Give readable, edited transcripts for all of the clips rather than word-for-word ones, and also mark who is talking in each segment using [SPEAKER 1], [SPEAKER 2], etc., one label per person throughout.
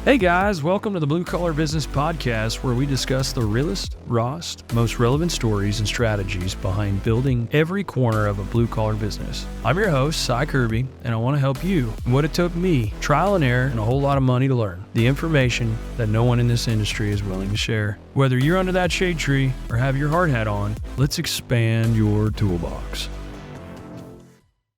[SPEAKER 1] Hey guys, welcome to the Blue Collar Business Podcast, where we discuss the realest, rawest, most relevant stories and strategies behind building every corner of a blue collar business. I'm your host, Cy Kirby, and I want to help you. What it took me, trial and error, and a whole lot of money to learn. The information that no one in this industry is willing to share. Whether you're under that shade tree or have your hard hat on, let's expand your toolbox.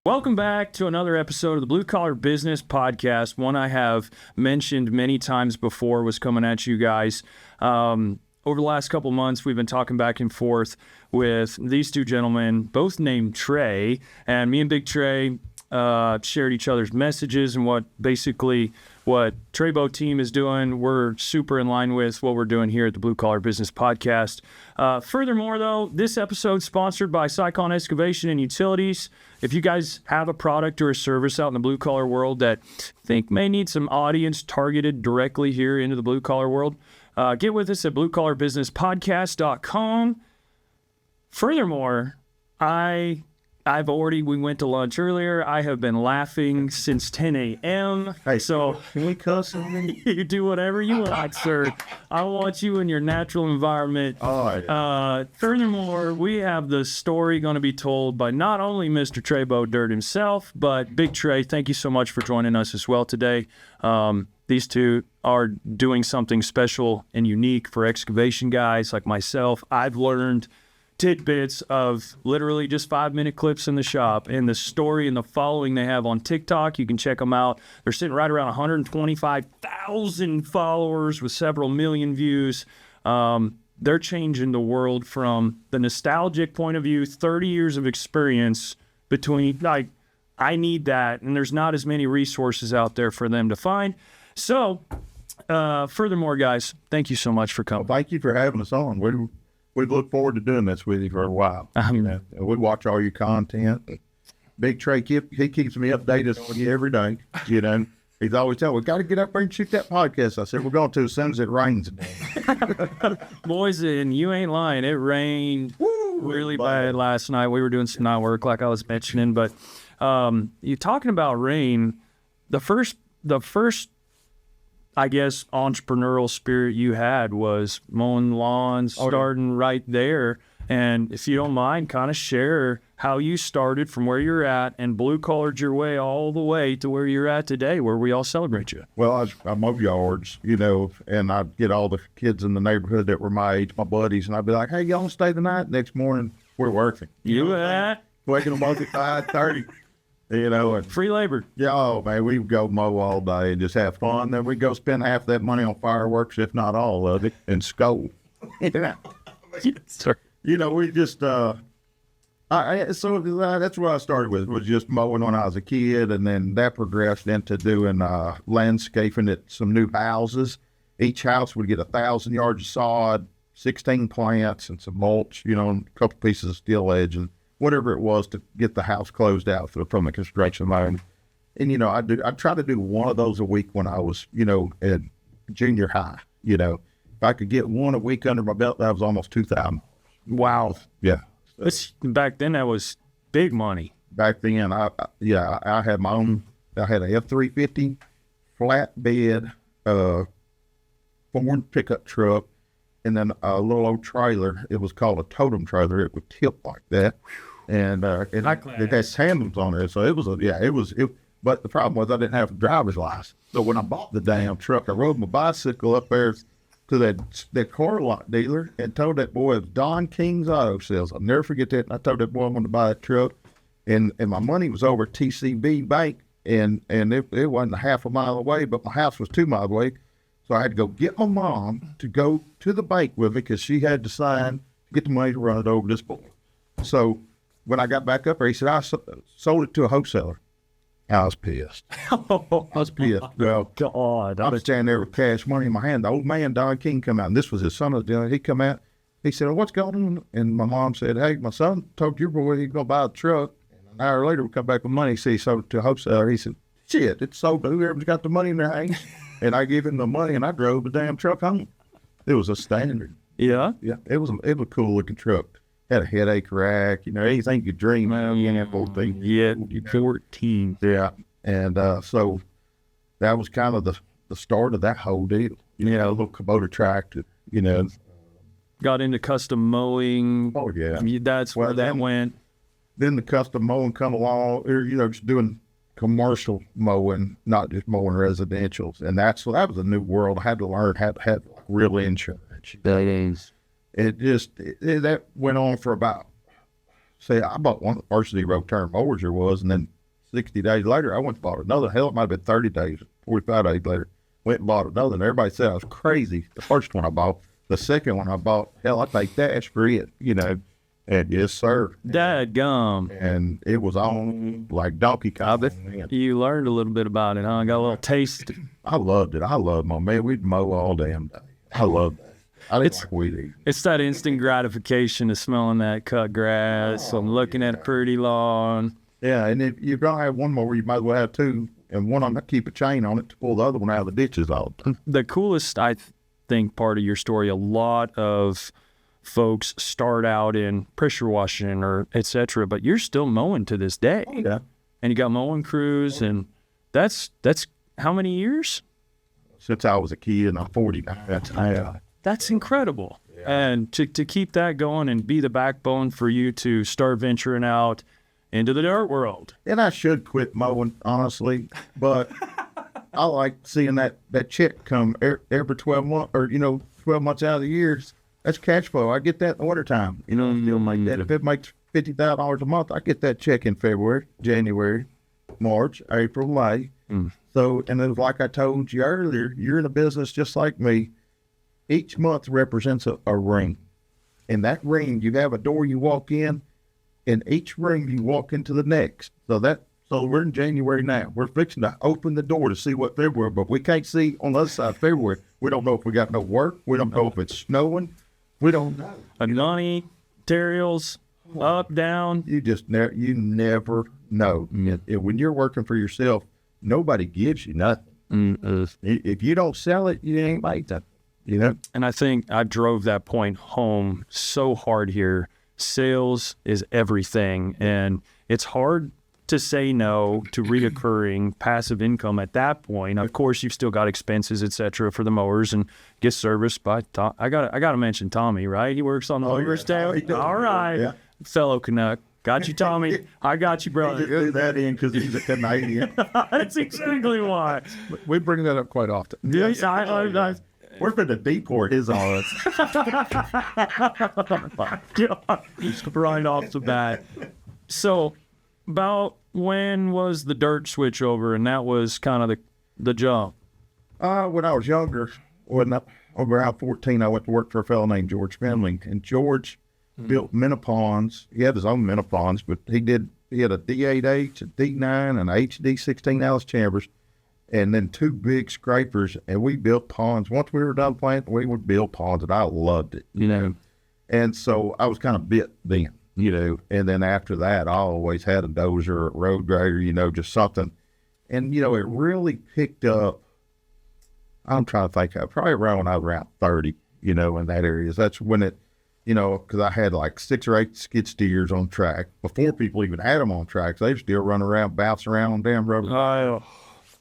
[SPEAKER 1] Welcome back to another episode of the Blue Collar Business Podcast, one I have mentioned many times before was coming at you guys. Over the last couple months, we've been talking back and forth with these two gentlemen, both named Trey, and me and Big Trey shared each other's messages and what Trey Boat team is doing. We're super in line with what we're doing here at the Blue Collar Business Podcast. Furthermore, though, this episode's sponsored by Cycon Excavation and Utilities. If you guys have a product or a service out in the blue collar world that think may need some audience targeted directly here into the blue collar world, get with us at bluecollarbusinesspodcast.com. Furthermore, we went to lunch earlier. I have been laughing since 10 a.m.
[SPEAKER 2] Hey,
[SPEAKER 1] so
[SPEAKER 2] can we cuss on me?
[SPEAKER 1] You do whatever you like, sir. I want you in your natural environment.
[SPEAKER 2] All right.
[SPEAKER 1] Furthermore, we have the story going to be told by not only Mr. Trey Dirt himself, but Big Trey. Thank you so much for joining us as well today. These two are doing something special and unique for excavation guys like myself. I've learned tidbits of literally just 5-minute clips in the shop, and the story and the following they have on TikTok. You can check them out. They're sitting right around 125,000 followers with several million views. They're changing the world from the nostalgic point of view, 30 years of experience between, like, I need that, and there's not as many resources out there for them to find. So, furthermore, guys, thank you so much for coming.
[SPEAKER 2] Well, thank you for having us on. We look forward to doing this with you for a while. We watch all your content. Big Trey, he keeps me updated on you every day. You know, he's always telling me, we got to get up there and shoot that podcast. I said, we're going to as soon as it rains.
[SPEAKER 1] Boys, and you ain't lying. It rained really bad last night. We were doing some night work, like I was mentioning. But you talking about rain, the first, I guess, entrepreneurial spirit you had was mowing lawns, starting right there. And if you don't mind, kind of share how you started from where you're at and blue-collared your way all the way to where you're at today, where we all celebrate you.
[SPEAKER 2] Well, I mow yards, you know, and I'd get all the kids in the neighborhood that were my age, my buddies, and I'd be like, hey, y'all want to stay the night? Next morning, we're working.
[SPEAKER 1] You at?
[SPEAKER 2] Waking them up at 5:30. You know, and
[SPEAKER 1] free labor.
[SPEAKER 2] Yeah, oh man, we would go mow all day and just have fun. Then we'd go spend half that money on fireworks, if not all of it, and scold.
[SPEAKER 1] Yes, sir.
[SPEAKER 2] You know, we just so that's what I started with, was just mowing when I was a kid, and then that progressed into doing landscaping at some new houses. Each house would get 1,000 yards of sod, 16 plants, and some mulch. You know, and a couple pieces of steel edge and whatever it was to get the house closed out from the construction loan. And, you know, I try to do one of those a week when I was, you know, at junior high. You know, if I could get one a week under my belt, that was almost $2,000.
[SPEAKER 1] Wow.
[SPEAKER 2] Yeah.
[SPEAKER 1] Back then, that was big money.
[SPEAKER 2] Back then, I had my own, I had a F-350 flatbed Ford pickup truck, and then a little old trailer. It was called a totem trailer. It would tip like that. And it has handles on it. So it was, but the problem was I didn't have a driver's license. So when I bought the damn truck, I rode my bicycle up there to that car lot dealer and told that boy it was Don King's Auto Sales. I'll never forget that. And I told that boy I wanted to buy that truck. And my money was over at TCB Bank, and it wasn't a half a mile away, but my house was 2 miles away. So I had to go get my mom to go to the bank with me because she had to sign to get the money to run it over this boy. So when I got back up there, he said, I sold it to a wholesaler. I was pissed. I was pissed. Well,
[SPEAKER 1] God.
[SPEAKER 2] I was standing there with cash money in my hand. The old man, Don King, come out, and this was his son. He come out. He said, what's going on? And my mom said, hey, my son told your boy he's going to buy a truck. And an hour later, we come back with money. See, he sold it to a wholesaler. He said, shit, it's sold to whoever's got the money in their hands. And I gave him the money, and I drove the damn truck home. It was a standard.
[SPEAKER 1] Yeah?
[SPEAKER 2] Yeah, it was a cool-looking truck. Had a headache rack, you know, anything you dream of.
[SPEAKER 1] Yeah, 14.
[SPEAKER 2] Yeah, and so that was kind of the start of that whole deal. A little Kubota tractor,
[SPEAKER 1] Got into custom mowing.
[SPEAKER 2] Oh, yeah.
[SPEAKER 1] That's where that went.
[SPEAKER 2] Then the custom mowing come along, or, just doing commercial mowing, not just mowing residentials. And that was a new world. I had to learn how to have real insurance. That went on for about, I bought one of the first 0-turn mowers there was, and then 60 days later, I went and bought another. Hell, it might have been 30 days, 45 days later, went and bought another. And everybody said I was crazy. The first one I bought. The second one I bought, hell, I take that for it, And yes, sir.
[SPEAKER 1] Dadgum.
[SPEAKER 2] And it was on like Donkey Kong.
[SPEAKER 1] You learned a little bit about it, huh? Got a little taste.
[SPEAKER 2] I loved it. I loved my man. We'd mow all damn day. I loved that. I didn't like weed eating.
[SPEAKER 1] It's that instant gratification of smelling that cut grass and looking at a pretty lawn.
[SPEAKER 2] Yeah, and if you're going to have one mower, you might as well have two. And one of them, keep a chain on it to pull the other one out of the ditches all the time.
[SPEAKER 1] The coolest, I think, part of your story, a lot of folks start out in pressure washing or et cetera, but you're still mowing to this day.
[SPEAKER 2] Oh, yeah.
[SPEAKER 1] And you got mowing crews, and that's how many years?
[SPEAKER 2] Since I was a kid, and I'm 49.
[SPEAKER 1] That's incredible. Yeah. And to keep that going and be the backbone for you to start venturing out into the dirt world.
[SPEAKER 2] And I should quit mowing, honestly, but I like seeing that check come every 12 months, or 12 months out of the year. That's cash flow. I get that in the wintertime. Deal like that. If it makes $50,000 a month, I get that check in February, January, March, April, May. So, and it was like I told you earlier, you're in a business just like me. Each month represents a ring. In that ring, you have a door you walk in. In each ring, you walk into the next. So we're in January now. We're fixing to open the door to see what February, but we can't see on the other side of February. We don't know if we got no work. We don't know if it's snowing. We don't know.
[SPEAKER 1] Money, materials, up, down.
[SPEAKER 2] You never know. When you're working for yourself, nobody gives you nothing. If you don't sell it, you ain't made nothing.
[SPEAKER 1] And I think I drove that point home so hard here. Sales is everything, and it's hard to say no to reoccurring passive income at that point. Of course, you've still got expenses, et cetera, for the mowers and get serviced by Tom. I got to mention Tommy, right? He works on the mowers tower. All right. Yeah. Fellow Canuck. Got you, Tommy. I got you, brother.
[SPEAKER 2] He threw that in because he's a Canadian.
[SPEAKER 1] That's exactly why.
[SPEAKER 3] We bring that up quite often.
[SPEAKER 1] Yeah,
[SPEAKER 2] we're for the deport his on us.
[SPEAKER 1] Right off the bat. So, about when was the dirt switch over, and that was kind of the jump?
[SPEAKER 2] When I was younger, around 14, I went to work for a fellow named George Finley, and George built mini-ponds. He had his own mini-ponds, but he had a D8H, a D9, and a HD 16 Alice Chambers, and then two big scrapers, and we built ponds. Once we were done planting, we would build ponds, and I loved it, And so I was kind of bit then. And then after that, I always had a dozer, a road grader, just something. And, it really picked up, I'm trying to think, probably around when I was around 30, in that area. That's when it, because I had like 6 or 8 skid steers on track. Before people even had them on tracks, they were still running around, bouncing around on damn rubber.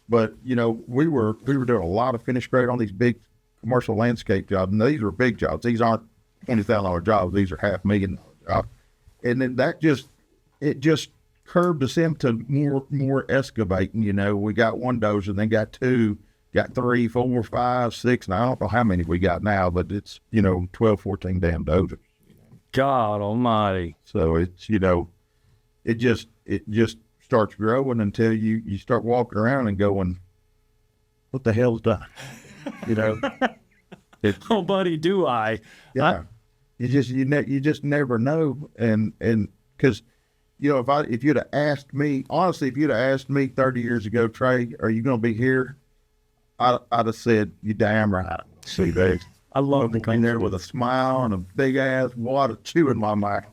[SPEAKER 2] But, we were doing a lot of finish grade on these big commercial landscape jobs. And these were big jobs. These aren't $20,000 jobs. These are $500,000 jobs. And then it just curved us into more excavating. We got one dozer, then got 2, got 3, 4, 5, 6. And I don't know how many we got now, but it's, 12, 14 damn dozers.
[SPEAKER 1] God almighty.
[SPEAKER 2] So it's, it just starts growing until you start walking around and going, what the hell's done?
[SPEAKER 1] Oh, buddy, do I?
[SPEAKER 2] Yeah. You just never know. And because, if you'd have asked me, honestly, if you'd have asked me 30 years ago, Trey, are you going to be here? I'd have said, you damn right. See, Dave.
[SPEAKER 1] I love
[SPEAKER 2] the in there with a smile and a big ass wad of chew in my mouth.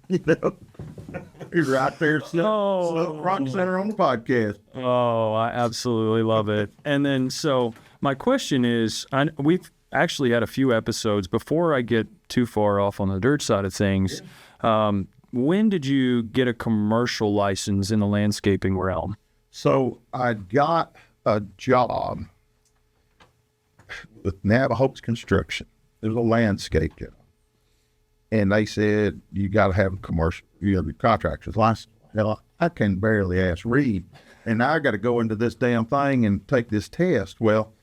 [SPEAKER 2] You're right there, rock center on the podcast.
[SPEAKER 1] Oh, I absolutely love it. And then, so my question is, we've actually had a few episodes before I get too far off on the dirt side of things. When did you get a commercial license in the landscaping realm?
[SPEAKER 2] So I got a job with Navajo's Construction. It was a landscape job. And they said, you got to have a commercial, you have your contractor's license. Hell, I can barely read. And now I got to go into this damn thing and take this test. Well,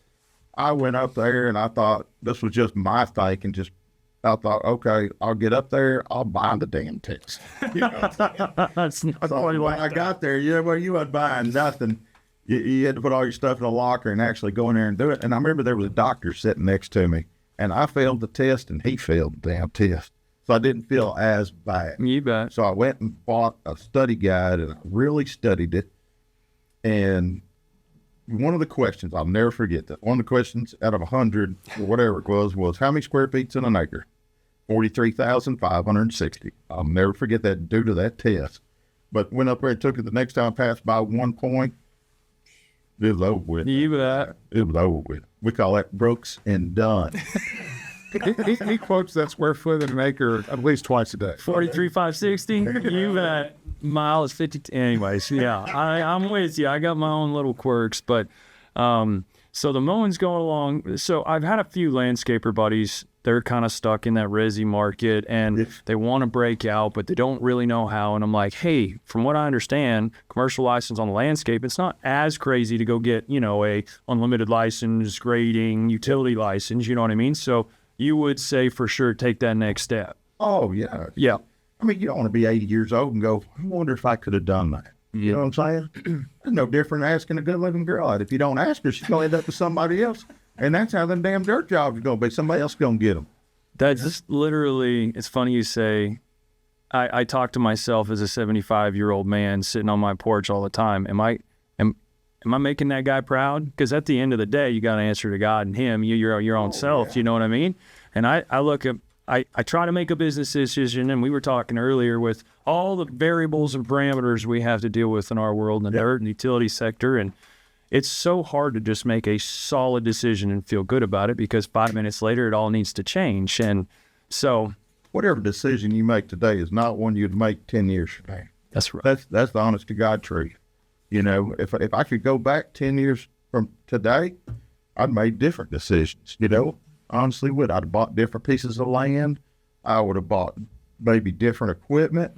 [SPEAKER 2] I went up there and I thought this was just my thinking. I thought, okay, I'll get up there, I'll buy the damn test. You know?
[SPEAKER 1] That's not
[SPEAKER 2] So when I got there, you wasn't buying nothing. You had to put all your stuff in a locker and actually go in there and do it. And I remember there was a doctor sitting next to me, and I failed the test and he failed the damn test. So I didn't feel as bad.
[SPEAKER 1] You bet.
[SPEAKER 2] So I went and bought a study guide and I really studied it. And one of the questions, I'll never forget that. One of the questions out of 100 or whatever it was how many square feet's in an acre? 43,560. I'll never forget that due to that test. But went up there and took it the next time I passed by 1 point. It was over with.
[SPEAKER 1] You bet.
[SPEAKER 2] It was over with. We call that Brooks and done.
[SPEAKER 3] He quotes that square foot in an acre at least twice a day.
[SPEAKER 1] 43,560. You bet. Mile is 50. Anyways, yeah, I'm with you. I got my own little quirks, but so the mowing's going along. So I've had a few landscaper buddies. They're kind of stuck in that resi market and they want to break out, but they don't really know how. And I'm like, hey, from what I understand, commercial license on the landscape, it's not as crazy to go get, a unlimited license, grading, utility license, you know what I mean? So you would say for sure take that next step.
[SPEAKER 2] Oh, yeah.
[SPEAKER 1] Yeah.
[SPEAKER 2] I mean, you don't want to be 80 years old and go, I wonder if I could have done that. You know what I'm saying? It's no different than asking a good-looking girl out. If you don't ask her, she's going to end up with somebody else. And that's how them damn dirt jobs are going to be. Somebody else going to get them.
[SPEAKER 1] That's just literally, it's funny you say, I talk to myself as a 75-year-old man sitting on my porch all the time. Am I making that guy proud? Because at the end of the day, you got to answer to God and him, your own self, yeah. You know what I mean? And I look at, I try to make a business decision, and we were talking earlier with all the variables and parameters we have to deal with in our world, in the dirt and utility sector, and it's so hard to just make a solid decision and feel good about it because 5 minutes later, it all needs to change. And so
[SPEAKER 2] whatever decision you make today is not one you'd make 10 years from now.
[SPEAKER 1] That's right.
[SPEAKER 2] That's the honest to God truth. If I could go back 10 years from today, I'd made different decisions, honestly would. I'd have bought different pieces of land. I would have bought maybe different equipment.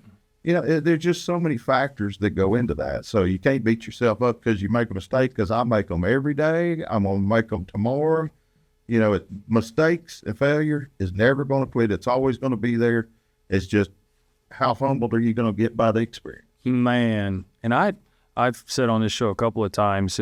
[SPEAKER 2] There's just so many factors that go into that. So you can't beat yourself up because you make a mistake, because I make them every day. I'm going to make them tomorrow. Mistakes and failure is never going to quit. It's always going to be there. It's just how humbled are you going to get by the experience?
[SPEAKER 1] Man, and I've said on this show a couple of times,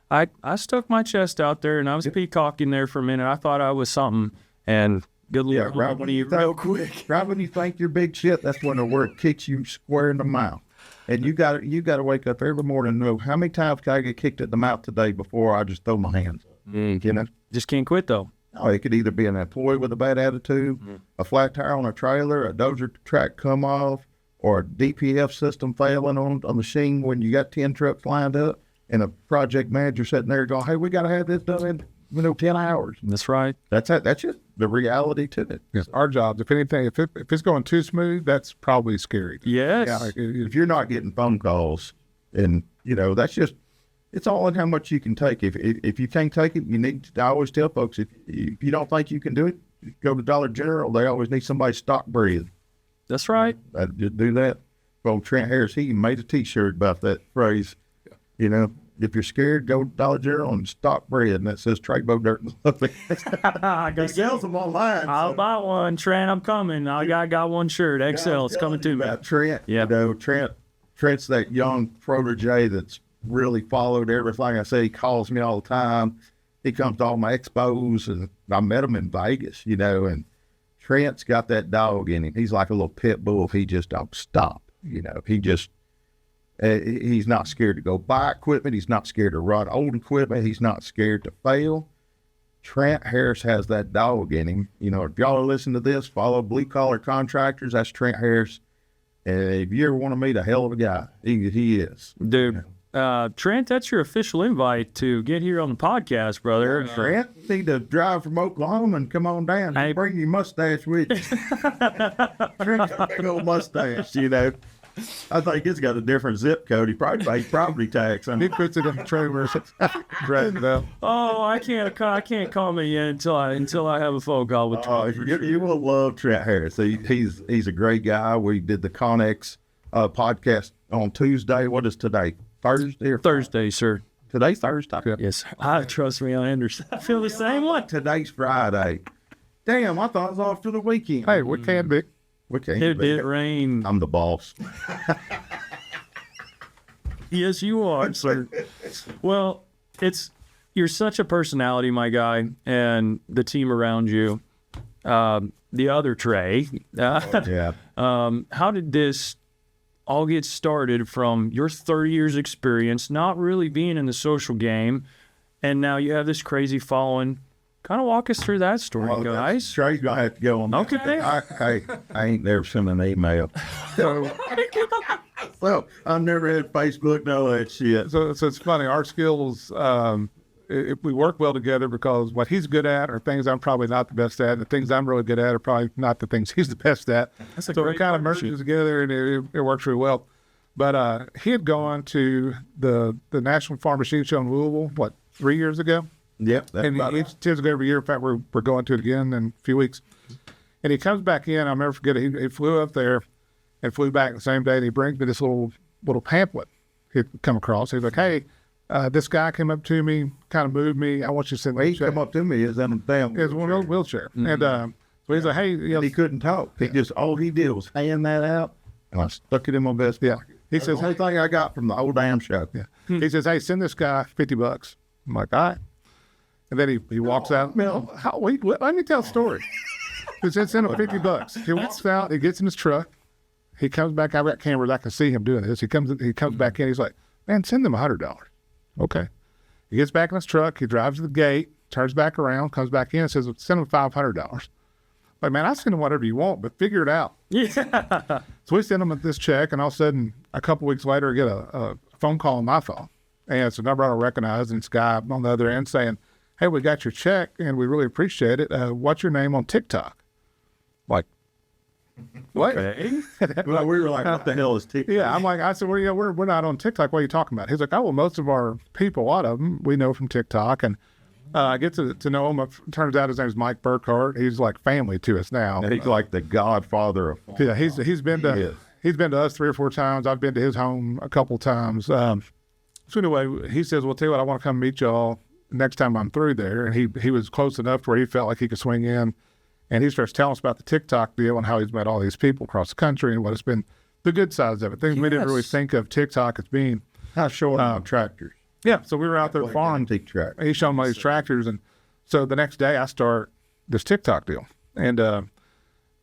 [SPEAKER 1] I stuck my chest out there and I was peacocking there for a minute. I thought I was something, and good luck.
[SPEAKER 2] Right when you think you're big shit, that's when the word kicks you square in the mouth. And you got to wake up every morning and know how many times can I get kicked in the mouth today before I just throw my hands up.
[SPEAKER 1] Just can't quit though.
[SPEAKER 2] No, it could either be an employee with a bad attitude, a flat tire on a trailer, a dozer track come off, or a DPF system failing on a machine when you got 10 trucks lined up and a project manager sitting there going, hey, we got to have this done in 10 hours.
[SPEAKER 1] That's right.
[SPEAKER 2] That's just the reality to it.
[SPEAKER 3] Yes, our jobs, if anything, if it's going too smooth, that's probably scary.
[SPEAKER 1] Yes.
[SPEAKER 2] Yeah, if you're not getting phone calls, and, that's just, it's all in how much you can take. If you can't take it, I always tell folks, if you don't think you can do it, go to Dollar General. They always need somebody stock breathe.
[SPEAKER 1] That's right.
[SPEAKER 2] Just do that. Well, Trent Harris, he made a T-shirt about that phrase. If you're scared, go to Dollar General and stock bread, and that says Trey Bo Dirt. He sells them online.
[SPEAKER 1] I'll buy one. Trent, I'm coming. I got one shirt. XL, it's coming to me.
[SPEAKER 2] Trent, Trent's that young protege that's really followed everything I say. He calls me all the time. He comes to all my expos, and I met him in Vegas, and Trent's got that dog in him. He's like a little pit bull. He just don't stop. He's not scared to go buy equipment. He's not scared to run old equipment. He's not scared to fail. Trent Harris has that dog in him. If y'all are listening to this, follow Blue Collar Contractors. That's Trent Harris. And if you ever want to meet a hell of a guy, he is.
[SPEAKER 1] Dude, Trent, that's your official invite to get here on the podcast, brother.
[SPEAKER 2] Trent, you need to drive from Oklahoma and come on down. Bring your mustache with you. Trent got a big old mustache, I think it's got a different zip code. He probably pays property tax.
[SPEAKER 3] He puts it in the trailer, drags it out.
[SPEAKER 1] Oh, I can't comment yet until I have a phone call with Trey.
[SPEAKER 2] You will love Trent Harris. He's a great guy. We did the Connex podcast on Tuesday. What is today? Thursday or
[SPEAKER 1] Thursday, sir.
[SPEAKER 2] Today's Thursday.
[SPEAKER 3] Yeah.
[SPEAKER 1] Yes. Trust me, I understand. I feel the same way.
[SPEAKER 2] Today's Friday. Damn, I thought it was off to the weekend.
[SPEAKER 3] Hey, we can be.
[SPEAKER 2] We can't
[SPEAKER 1] It
[SPEAKER 2] be.
[SPEAKER 1] did rain.
[SPEAKER 2] I'm the boss.
[SPEAKER 1] Yes, you are, sir. Well, you're such a personality, my guy, and the team around you. The other Trey.
[SPEAKER 2] Yeah.
[SPEAKER 1] How did this all get started from your 30 years experience, not really being in the social game, and now you have this crazy following? Kind of walk us through that story, guys.
[SPEAKER 2] Trey's gonna have to go on that.
[SPEAKER 1] Okay.
[SPEAKER 2] I ain't never sent an email.
[SPEAKER 3] So,
[SPEAKER 2] Well, I've never had Facebook, no that shit.
[SPEAKER 3] so it's funny. Our skills, if we work well together, because what he's good at are things I'm probably not the best at, and the things I'm really good at are probably not the things he's the best at.
[SPEAKER 1] That's a
[SPEAKER 3] So
[SPEAKER 1] great
[SPEAKER 3] it kind of
[SPEAKER 1] partnership.
[SPEAKER 3] merges together, and it works really well. But he had gone to the National Farm Machine Show in Louisville, 3 years ago?
[SPEAKER 2] Yep. That's
[SPEAKER 3] And
[SPEAKER 2] about
[SPEAKER 3] he
[SPEAKER 2] it.
[SPEAKER 3] tends to go every year. In fact, we're going to it again in a few weeks. And he comes back in. I'll never forget it. He flew up there and flew back the same day. And he brings me this little pamphlet he'd come across. He's like, hey, this guy came up to me, kind of moved me. I want you to send me
[SPEAKER 2] He
[SPEAKER 3] a check.
[SPEAKER 2] come up to me is in a damn.
[SPEAKER 3] It was one of those wheelchair. And so he's like, hey, you know,
[SPEAKER 2] He couldn't talk. He just all he did was hand that out, and I stuck it in my vest
[SPEAKER 3] yeah.
[SPEAKER 2] pocket.
[SPEAKER 3] He
[SPEAKER 2] That's
[SPEAKER 3] says,
[SPEAKER 2] the only thing I got from the old damn show.
[SPEAKER 3] yeah. He says, hey, send this guy $50. I'm like, all right. And then he walks out. Wait, let me tell the story. He said, send him $50. He walks out. He gets in his truck. He comes back. I've got cameras. I can see him doing this. He comes back in. He's like, man, send them $100. Okay. He gets back in his truck. He drives to the gate, turns back around, comes back in and says, send him $500. Like, man, I send him whatever you want, but figure it out.
[SPEAKER 1] Yeah.
[SPEAKER 3] So we send him this check, and all of a sudden, a couple weeks later, I get a phone call on my phone. And it's a number I don't recognize, and it's a guy on the other end saying, hey, we got your check, and we really appreciate it. What's your name on TikTok? Like, what?
[SPEAKER 1] Okay.
[SPEAKER 2] Well, we were like, what the hell is TikTok?
[SPEAKER 3] Yeah, I said, well, yeah, we're not on TikTok. What are you talking about? He's like, oh, well, most of our people, a lot of them, we know from TikTok. And I get to know him. It turns out his name is Mike Burkhart. He's like family to us now.
[SPEAKER 2] He's like the godfather of.
[SPEAKER 3] Yeah, he's been to
[SPEAKER 2] is.
[SPEAKER 3] he's been to us 3 or 4 times. I've been to his home a couple of times. So anyway, he says, well, tell you what, I want to come meet y'all next time I'm through there. And he was close enough to where he felt like he could swing in. And he starts telling us about the TikTok deal and how he's met all these people across the country and what it's been the good sides of it. Things we didn't really think of TikTok as being.
[SPEAKER 2] How short tractors?
[SPEAKER 3] Yeah, so we were out there
[SPEAKER 2] Like
[SPEAKER 3] farming.
[SPEAKER 2] antique tractors.
[SPEAKER 3] He's showing me these tractors, and so the next day I start this TikTok deal, and I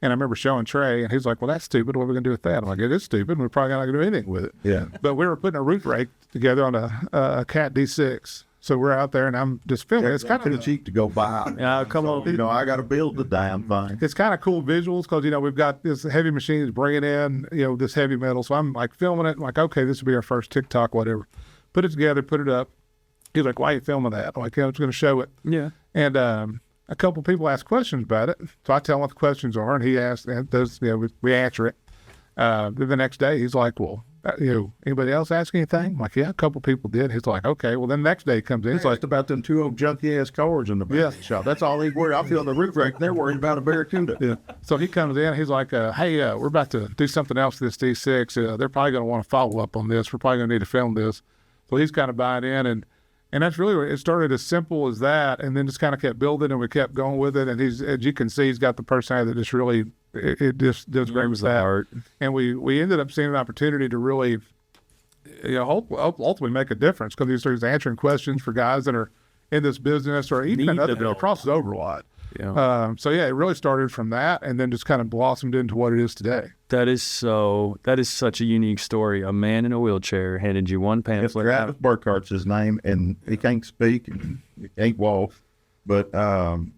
[SPEAKER 3] remember showing Trey, and he's like, "Well, that's stupid. What are we gonna do with that?" I'm like, "It is stupid. We're probably not gonna do anything with it."
[SPEAKER 2] Yeah.
[SPEAKER 3] But we were putting a roof rake together on a Cat D6, so we're out there, and I'm just filming. It's kind
[SPEAKER 2] too
[SPEAKER 3] of
[SPEAKER 2] cheap to go buy.
[SPEAKER 1] Come on.
[SPEAKER 2] You know, I got to build the damn thing.
[SPEAKER 3] it's kind of cool visuals because we've got this heavy machines bringing in this heavy metal, so I'm like filming it. I'm like, okay, this will be our first TikTok, whatever. Put it together, put it up. He's like, why are you filming that? I'm like, yeah, I'm just going to show it.
[SPEAKER 1] Yeah.
[SPEAKER 3] And a couple people ask questions about it. So I tell him what the questions are, and he asks, and we answer it. Then the next day, he's like, well, anybody else ask anything? I'm like, yeah, a couple people did. He's like, okay. Well, then the next day he comes in. He's
[SPEAKER 2] It's
[SPEAKER 3] like,
[SPEAKER 2] like about them 2 old junky ass cars in the back shop. That's all they worry. I feel the roof rake. They're worried about a barracuda.
[SPEAKER 3] yeah. So he comes in. He's like, hey, we're about to do something else with this D6. They're probably going to want to follow up on this. We're probably going to need to film this. So he's kind of buying in, and that's really where it started, as simple as that, and then just kind of kept building, and we kept going with it. And he's, as you can see, he's got the personality that just really it just does great with that.
[SPEAKER 1] Heart.
[SPEAKER 3] And we ended up seeing an opportunity to really, ultimately make a difference because he's answering questions for guys that are in this business or even
[SPEAKER 1] Need to
[SPEAKER 3] other
[SPEAKER 1] know.
[SPEAKER 3] it crosses over a lot.
[SPEAKER 1] Yeah.
[SPEAKER 3] So yeah, it really started from that, and then just kind of blossomed into what it is today.
[SPEAKER 1] That is such a unique story. A man in a wheelchair handed you one
[SPEAKER 2] It's
[SPEAKER 1] pamphlet.
[SPEAKER 2] Travis Burkhart's his name, and he can't speak and he can't walk. But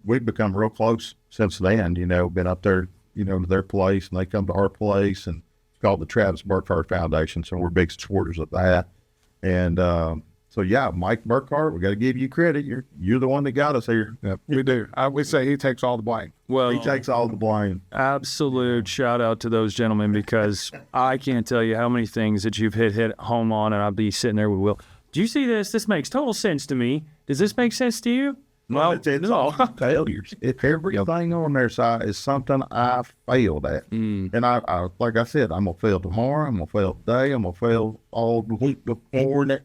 [SPEAKER 2] we've become real close since then. Been up there, to their place, and they come to our place, and it's called the Travis Burkhart Foundation. So we're big supporters of that. And So yeah, Mike Burkhart, we got to give you credit. You're the one that got us here.
[SPEAKER 3] Yeah, we do. We say he takes all the blame.
[SPEAKER 1] Well,
[SPEAKER 2] He takes all the blame.
[SPEAKER 1] absolute shout out to those gentlemen, because I can't tell you how many things that you've hit home on, and I'll be sitting there with Will. Do you see this? This makes total sense to me. Does this make sense to you?
[SPEAKER 2] Well, it's all failures. If everything on their side is something I failed at, and I like I said, I'm gonna fail tomorrow. I'm gonna fail today. I'm gonna fail all the week before that.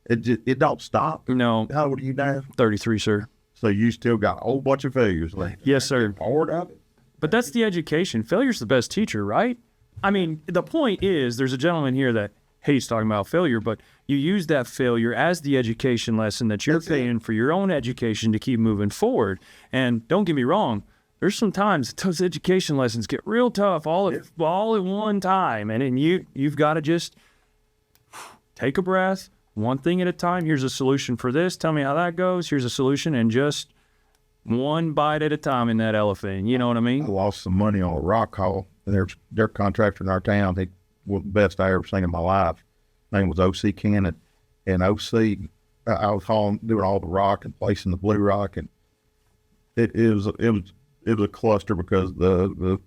[SPEAKER 2] It don't stop.
[SPEAKER 1] No.
[SPEAKER 2] How old are you now?
[SPEAKER 1] 33, sir.
[SPEAKER 2] So you still got a whole bunch of failures left.
[SPEAKER 1] Yes, sir.
[SPEAKER 2] Part of it.
[SPEAKER 1] But that's the education. Failure's the best teacher, right? I mean, the point is, there's a gentleman here that hates talking about failure, but you use that failure as the education lesson that you're paying for your own education to keep moving forward. And don't get me wrong, there's some times those education lessons get real tough all at one time. And then you've got to just take a breath, one thing at a time. Here's a solution for this. Tell me how that goes. Here's a solution, and just one bite at a time in that elephant. You know what I mean?
[SPEAKER 2] I lost some money on a rock haul. Their contractor in our town, he was the best I ever seen in my life. His name was O.C. Cannon. And O.C., I was doing all the rock and placing the blue rock, and it was a cluster because the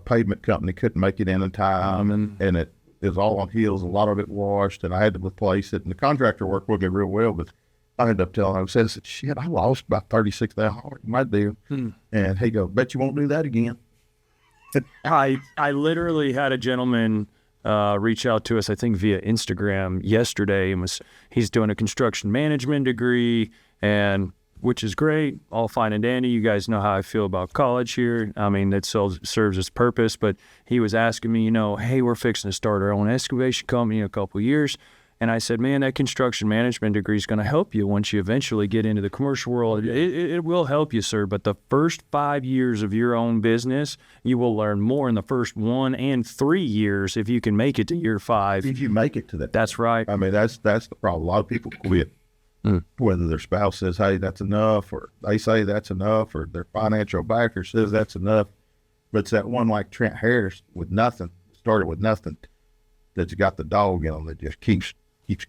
[SPEAKER 2] pavement company couldn't make it in time, and it was all on hills. A lot of it washed, and I had to replace it. And the contractor worked with me real well, but I ended up telling him, I said, shit, I lost about $36,000 in my deal. And he goes, bet you won't do that again.
[SPEAKER 1] I literally had a gentleman reach out to us, I think via Instagram yesterday, and he's doing a construction management degree, and which is great, all fine and dandy. You guys know how I feel about college here. I mean, it serves its purpose, but he was asking me, hey, we're fixing to start our own excavation company in a couple of years. And I said, man, that construction management degree is going to help you once you eventually get into the commercial world. It will help you, sir. But the first 5 years of your own business, you will learn more in the first 1 and 3 years if you can make it to year 5.
[SPEAKER 2] If you make it to that.
[SPEAKER 1] That's right.
[SPEAKER 2] I mean, that's the problem. A lot of people quit. Whether their spouse says, hey, that's enough, or they say that's enough, or their financial backer says that's enough. But it's that one like Trent Harris with nothing, started with nothing, that's got the dog in them that just keeps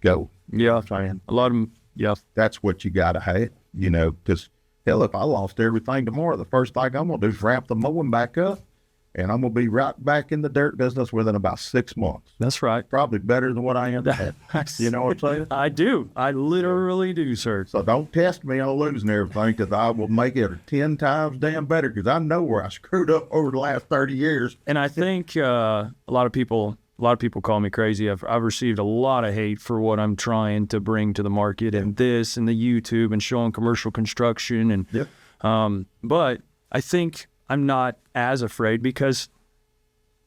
[SPEAKER 2] going.
[SPEAKER 1] Yeah.
[SPEAKER 2] You know what I'm saying?
[SPEAKER 1] A lot of them, yeah.
[SPEAKER 2] That's what you got to have, because hell, if I lost everything tomorrow, the first thing I'm going to do is ramp the mowing back up, and I'm going to be right back in the dirt business within about 6 months.
[SPEAKER 1] That's right.
[SPEAKER 2] Probably better than what I am now. You know what I'm saying?
[SPEAKER 1] I do. I literally do, sir.
[SPEAKER 2] So don't test me on losing everything, because I will make it 10 times damn better, because I know where I screwed up over the last 30 years.
[SPEAKER 1] And I think a lot of people call me crazy. I've received a lot of hate for what I'm trying to bring to the market, and this and the YouTube and showing commercial construction. And but I think I'm not as afraid, because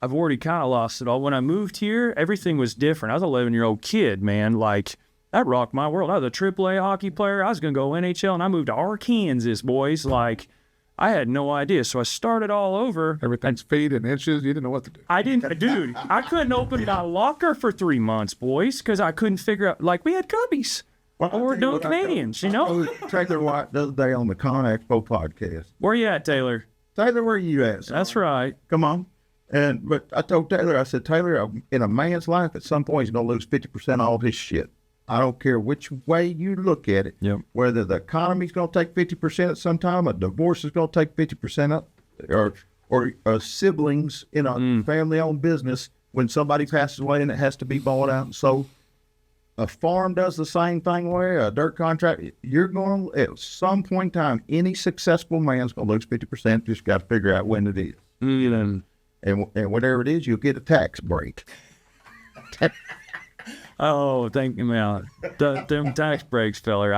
[SPEAKER 1] I've already kind of lost it all. When I moved here, everything was different. I was an 11-year-old kid, man. Like, that rocked my world. I was a AAA hockey player. I was going to go NHL, and I moved to Arkansas, boys. Like, I had no idea. So I started all over.
[SPEAKER 3] Everything's feet and inches. You didn't know what to do.
[SPEAKER 1] Dude, I couldn't open my locker for 3 months, boys, because I couldn't figure out, like, we had cubbies.
[SPEAKER 2] Well,
[SPEAKER 1] Or we're doing Canadians, you know?
[SPEAKER 2] Taylor White the other day on the Con Expo podcast.
[SPEAKER 1] Where you at, Taylor?
[SPEAKER 2] Taylor, where you at? Son?
[SPEAKER 1] That's right.
[SPEAKER 2] Come on. But I told Taylor, I said, Taylor, in a man's life, at some point, he's going to lose 50% of all his shit. I don't care which way you look at it.
[SPEAKER 1] Yep.
[SPEAKER 2] Whether the economy's going to take 50% at some time, a divorce is going to take 50% up, or siblings in a family-owned business, when somebody passes away and it has to be bought out and sold. A farm does the same thing where a dirt contract, you're going to, at some point in time, any successful man's going to lose 50%. Just got to figure out when it is. And whatever it is, you'll get a tax break.
[SPEAKER 1] Oh, thank you, man. Them tax breaks, feller.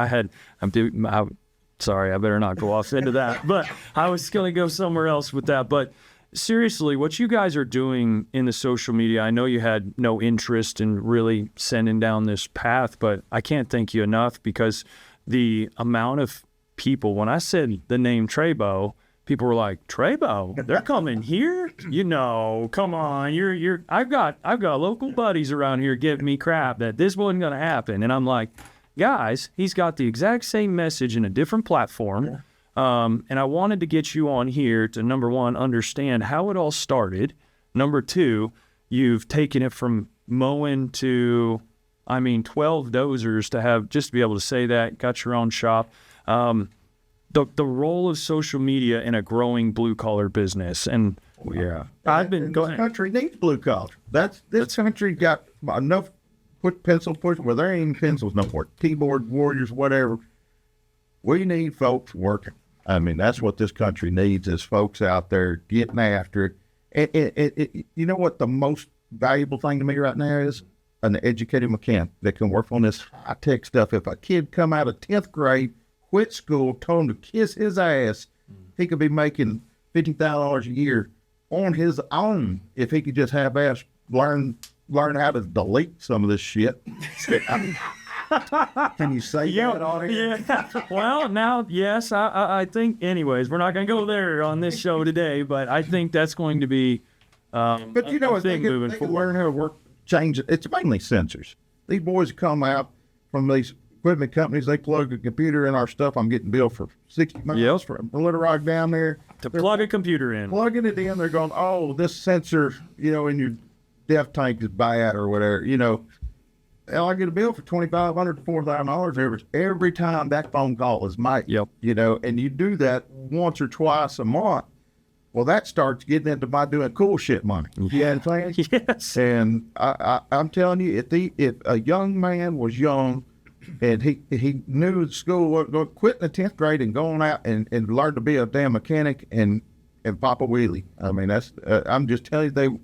[SPEAKER 1] Sorry, I better not go off into that. But I was going to go somewhere else with that. But seriously, what you guys are doing in the social media, I know you had no interest in really sending down this path, but I can't thank you enough, because the amount of people, when I said the name Treybo, people were like, Treybo, they're coming here? Come on, I've got local buddies around here giving me crap that this wasn't going to happen. And I'm like, guys, he's got the exact same message in a different platform. And I wanted to get you on here to, number one, understand how it all started. Number two, you've taken it from mowing to I mean, 12 dozers to be able to say that, got your own shop. The role of social media in a growing blue collar business. And I've been
[SPEAKER 2] going. This country needs blue collar. This country got enough pencil push where there ain't pencils no more. Keyboard warriors, whatever. We need folks working. I mean, that's what this country needs is folks out there getting after it. And you know what the most valuable thing to me right now is? An educated mechanic that can work on this high-tech stuff. If a kid come out of 10th grade, quit school, told him to kiss his ass, he could be making $50,000 a year on his own if he could just have ass learn how to delete some of this shit. Can you say that on here?
[SPEAKER 1] Yeah. Well, now, yes, I think, anyways, we're not going to go there on this show today, but I think that's going to be
[SPEAKER 2] but you know,
[SPEAKER 1] a thing moving
[SPEAKER 2] they
[SPEAKER 1] forward.
[SPEAKER 2] can learn how to work, change it. It's mainly sensors. These boys come out from these equipment companies, they plug a computer in our stuff. I'm getting billed for 60 miles from Little Rock down there.
[SPEAKER 1] To plug a computer in.
[SPEAKER 2] Plugging it in, they're going, oh, this sensor, in your def tank is bad or whatever, Hell, I get a bill for $2,500 to $4,000 every time that phone call is made.
[SPEAKER 1] Yep.
[SPEAKER 2] And you do that once or twice a month. Well, that starts getting into my doing cool shit money. You know what I'm saying?
[SPEAKER 1] Yes.
[SPEAKER 2] And I'm telling you, if a young man was young and he knew school, quitting the 10th grade and going out and learn to be a damn mechanic and pop a wheelie. I mean, that's I'm just telling you,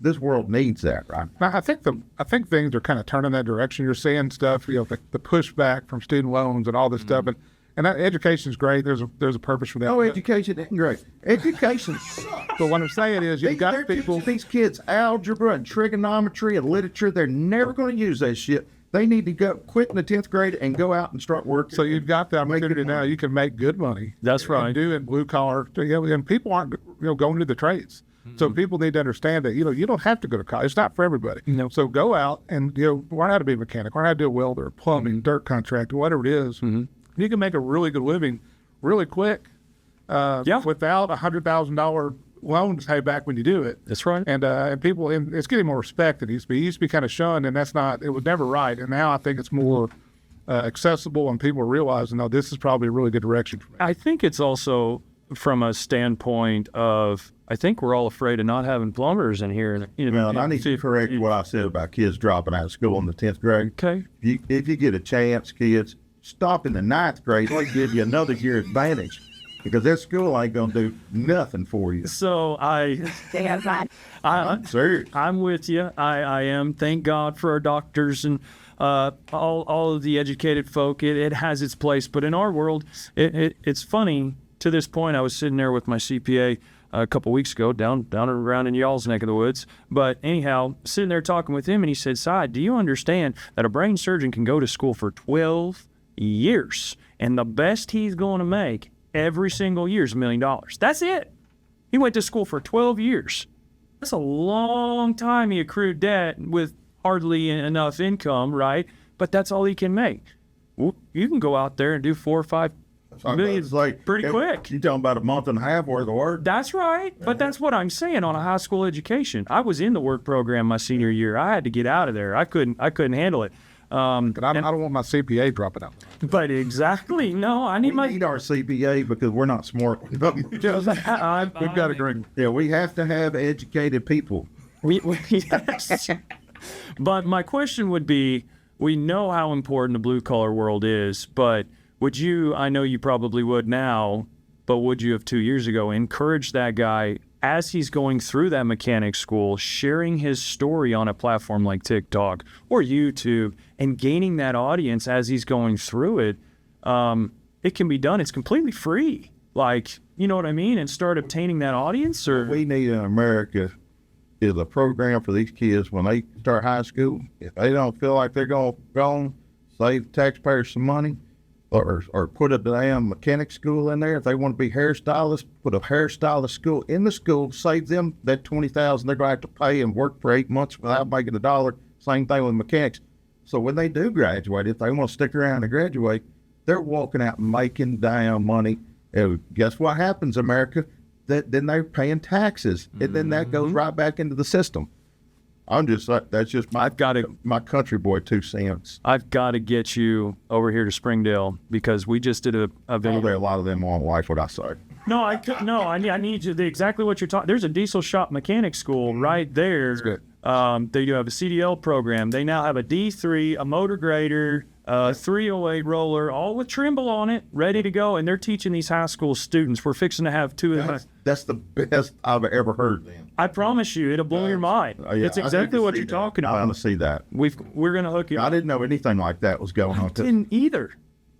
[SPEAKER 2] this world needs that, right?
[SPEAKER 3] Now, I think things are kind of turning that direction. You're seeing stuff, the pushback from student loans and all this stuff, and that education is great. There's a purpose for that.
[SPEAKER 2] No, education isn't great. Education sucks.
[SPEAKER 3] But what I'm saying is, you've got people.
[SPEAKER 2] These kids algebra and trigonometry and literature. They're never going to use that shit. They need to go quit in the 10th grade and go out and start working.
[SPEAKER 3] So you've got the opportunity now. You can make good money.
[SPEAKER 1] That's right.
[SPEAKER 3] Doing blue collar, and people aren't going to the trades. So people need to understand that, you don't have to go to college. It's not for everybody.
[SPEAKER 1] No.
[SPEAKER 3] So go out and, learn how to be a mechanic, learn how to do a welder, plumbing, dirt contractor, whatever it is. You can make a really good living really quick without $100,000 loan to pay back when you do it.
[SPEAKER 1] That's right.
[SPEAKER 3] And people, it's getting more respect than it used to be. It used to be kind of shunned, and it was never right. And now I think it's more accessible, and people are realizing, no, this is probably a really good direction for me.
[SPEAKER 1] I think it's also from a standpoint of, I think we're all afraid of not having plumbers in here.
[SPEAKER 2] Well, I need to correct what I said about kids dropping out of school in the 10th grade.
[SPEAKER 1] Okay.
[SPEAKER 2] If you get a chance, kids, stop in the 9th grade. They'll give you another year advantage because their school ain't going to do nothing for you.
[SPEAKER 1] So I'm
[SPEAKER 2] serious.
[SPEAKER 1] I'm with you. I am. Thank God for our doctors and all of the educated folk. It has its place. But in our world, it's funny. To this point, I was sitting there with my CPA a couple weeks ago down around in y'all's neck of the woods. But anyhow, sitting there talking with him, and he said, "Si, do you understand that a brain surgeon can go to school for 12 years, and the best he's going to make every single year is $1 million? That's it. He went to school for 12 years. That's a long time he accrued debt with hardly enough income, right? But that's all he can make. Well, you can go out there and do 4 or 5 million pretty quick.
[SPEAKER 2] You're talking about a month and a half worth of work.
[SPEAKER 1] That's right. But that's what I'm saying on a high school education. I was in the work program my senior year. I had to get out of there. I couldn't handle it.
[SPEAKER 3] I don't want my CPA dropping out.
[SPEAKER 1] But exactly. No, I need
[SPEAKER 2] we need our CPA because we're not smart.
[SPEAKER 3] We've got a great.
[SPEAKER 2] Yeah, we have to have educated people.
[SPEAKER 1] Yes. But my question would be, we know how important the blue collar world is, but would you, I know you probably would now, but would you have 2 years ago encouraged that guy as he's going through that mechanic school, sharing his story on a platform like TikTok or YouTube and gaining that audience as he's going through it? It can be done. It's completely free. Like, you know what I mean? And start obtaining that audience. Or
[SPEAKER 2] what we need in America is a program for these kids when they start high school. If they don't feel like they're going to go on, save taxpayers some money, or put a damn mechanic school in there. If they want to be hairstylists, put a hairstylist school in the school, save them that $20,000 they're going to have to pay and work for 8 months without making a dollar. Same thing with mechanics. So when they do graduate, if they want to stick around and graduate, they're walking out making damn money. And guess what happens, America? Then they're paying taxes, and then that goes right back into the system. I'm just like, that's just my country boy 2 cents.
[SPEAKER 1] I've got to get you over here to Springdale because we just did a video.
[SPEAKER 2] Probably a lot of them won't like what I say.
[SPEAKER 1] No, I need you exactly what you're talking. There's a diesel shop mechanic school right there.
[SPEAKER 3] That's good.
[SPEAKER 1] They do have a CDL program. They now have a D3, a motor grader, 308 roller, all with Trimble on it, ready to go. And they're teaching these high school students. We're fixing to have 2 of them.
[SPEAKER 2] That's the best I've ever heard them.
[SPEAKER 1] I promise you, it'll blow your mind.
[SPEAKER 2] Yeah,
[SPEAKER 1] it's exactly what you're talking about.
[SPEAKER 2] I want to see that.
[SPEAKER 1] We're going to hook you up.
[SPEAKER 2] I didn't know anything like that was going on.
[SPEAKER 1] I didn't either.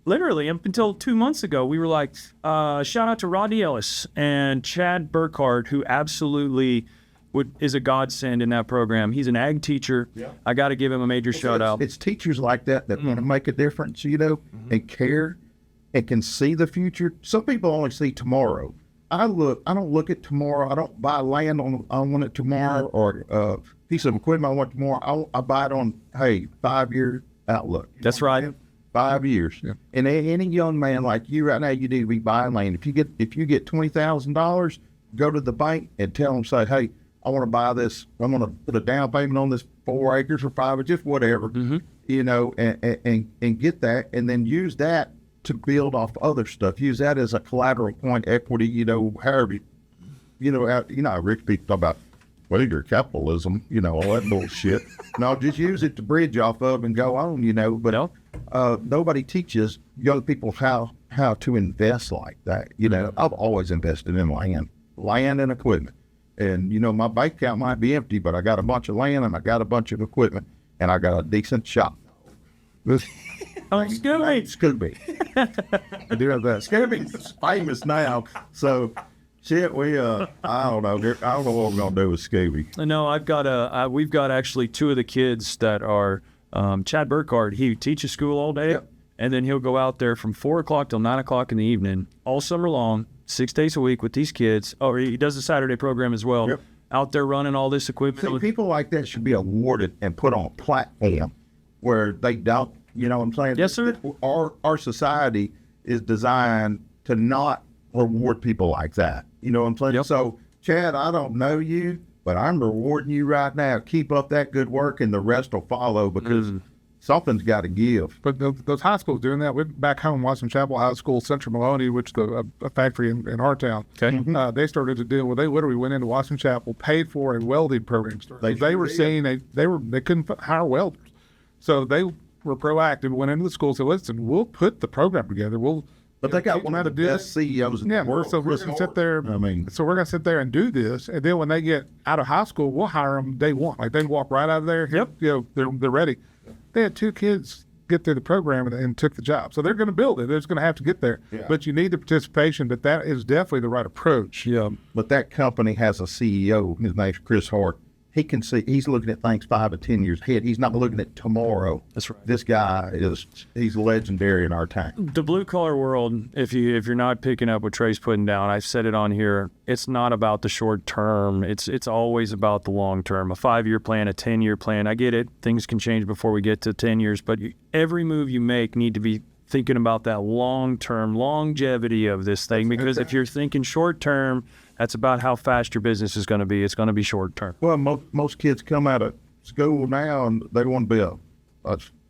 [SPEAKER 1] Literally, up until 2 months ago, we were like, shout out to Rodney Ellis and Chad Burkhardt, who absolutely is a godsend in that program. He's an ag teacher. Yeah. I got to give him a major shout out.
[SPEAKER 2] It's teachers like that want to make a difference, and care and can see the future. Some people only see tomorrow. I don't look at tomorrow. I don't buy land I want it tomorrow or a piece of equipment I want tomorrow. I buy it on, 5-year outlook.
[SPEAKER 1] That's right.
[SPEAKER 2] 5 years. Yeah. And any young man like you right now, you need to be buying land. If you get $20,000, go to the bank and tell them, say, hey, I want to buy this. I'm going to put a down payment on this 4 acres or 5 or just whatever, and get that, and then use that to build off other stuff. Use that as a collateral point, equity, however, rich people talk about, well, your capitalism, all that bullshit. No, just use it to bridge off of and go on, but nobody teaches young people how to invest like that. I've always invested in land and equipment. And, my bank account might be empty, but I got a bunch of land and I got a bunch of equipment and I got a decent shop. Scooby. I do have that. Scooby's famous now. So, shit, I don't know. I don't know what we're going to do with Scooby.
[SPEAKER 1] No, we've got actually 2 of the kids that are, Chad Burkhardt, he teaches school all day. Yep. And then he'll go out there from 4 o'clock till 9 o'clock in the evening, all summer long, 6 days a week with these kids. Oh, he does a Saturday program as well. Yep. Out there running all this equipment.
[SPEAKER 2] See, people like that should be awarded and put on a platform where they don't, you know what I'm saying?
[SPEAKER 1] Yes, sir.
[SPEAKER 2] Our society is designed to not reward people like that. You know what I'm saying? Yep. So, Chad, I don't know you, but I'm rewarding you right now. Keep up that good work and the rest will follow because something's got to give.
[SPEAKER 3] But those high schools doing that, we're back home, Washington Chapel High School, Central Maloney, which is a factory in our town.
[SPEAKER 1] Okay.
[SPEAKER 3] They started to deal with, they literally went into Washington Chapel, paid for a welding program. They were saying they couldn't hire welders. So they were proactive, went into the school, said, listen, we'll put the program together.
[SPEAKER 2] But they got one of the best CEOs in the world.
[SPEAKER 3] So we're going to sit there. So we're going to sit there and do this, and then when they get out of high school, we'll hire them day one. Like they walk right out of there.
[SPEAKER 1] Yep.
[SPEAKER 3] They're ready. They had 2 kids get through the program and took the job. So they're going to build it. They're just going to have to get there. Yeah. But you need the participation. But that is definitely the right approach.
[SPEAKER 1] Yeah.
[SPEAKER 2] But that company has a CEO. His name's Chris Hart. He can see, he's looking at things 5 or 10 years ahead. He's not looking at tomorrow.
[SPEAKER 1] That's right.
[SPEAKER 2] This guy he's legendary in our time.
[SPEAKER 1] The blue collar world, if you're not picking up what Trey's putting down, I've said it on here, it's not about the short term. It's always about the long term. A 5-year plan, a 10-year plan. I get it. Things can change before we get to 10 years, but every move you make need to be thinking about that long-term longevity of this thing, because if you're thinking short-term, that's about how fast your business is going to be. It's going to be short-term.
[SPEAKER 2] Well, most kids come out of school now and they want to be a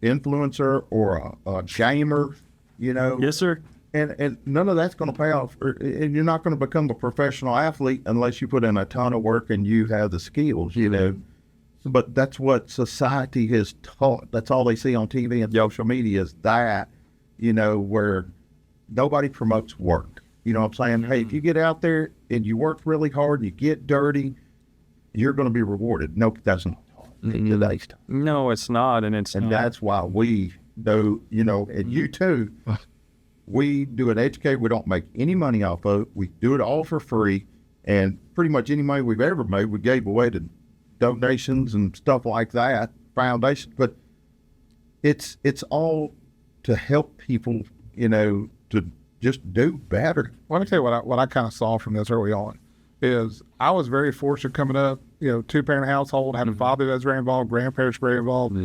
[SPEAKER 2] influencer or a gamer, you know.
[SPEAKER 1] Yes, sir.
[SPEAKER 2] And none of that's going to pay off. And you're not going to become a professional athlete unless you put in a ton of work and you have the skills, you know. But that's what society has taught. That's all they see on TV and social media is that, you know, where nobody promotes work. You know what I'm saying? Hey, if you get out there and you work really hard and you get dirty, you're going to be rewarded. Nope, that's not in today's time.
[SPEAKER 1] No, it's not. And
[SPEAKER 2] that's why we do, you know, and you too, we do an educate. We don't make any money off of it. We do it all for free. And pretty much any money we've ever made, we gave away to donations and stuff like that, foundations. But it's all to help people, you know, to just do better.
[SPEAKER 3] Well, let me tell you what I kind of saw from this early on is I was very fortunate coming up, you know, 2-parent household, had a father that's very involved, grandparents very involved.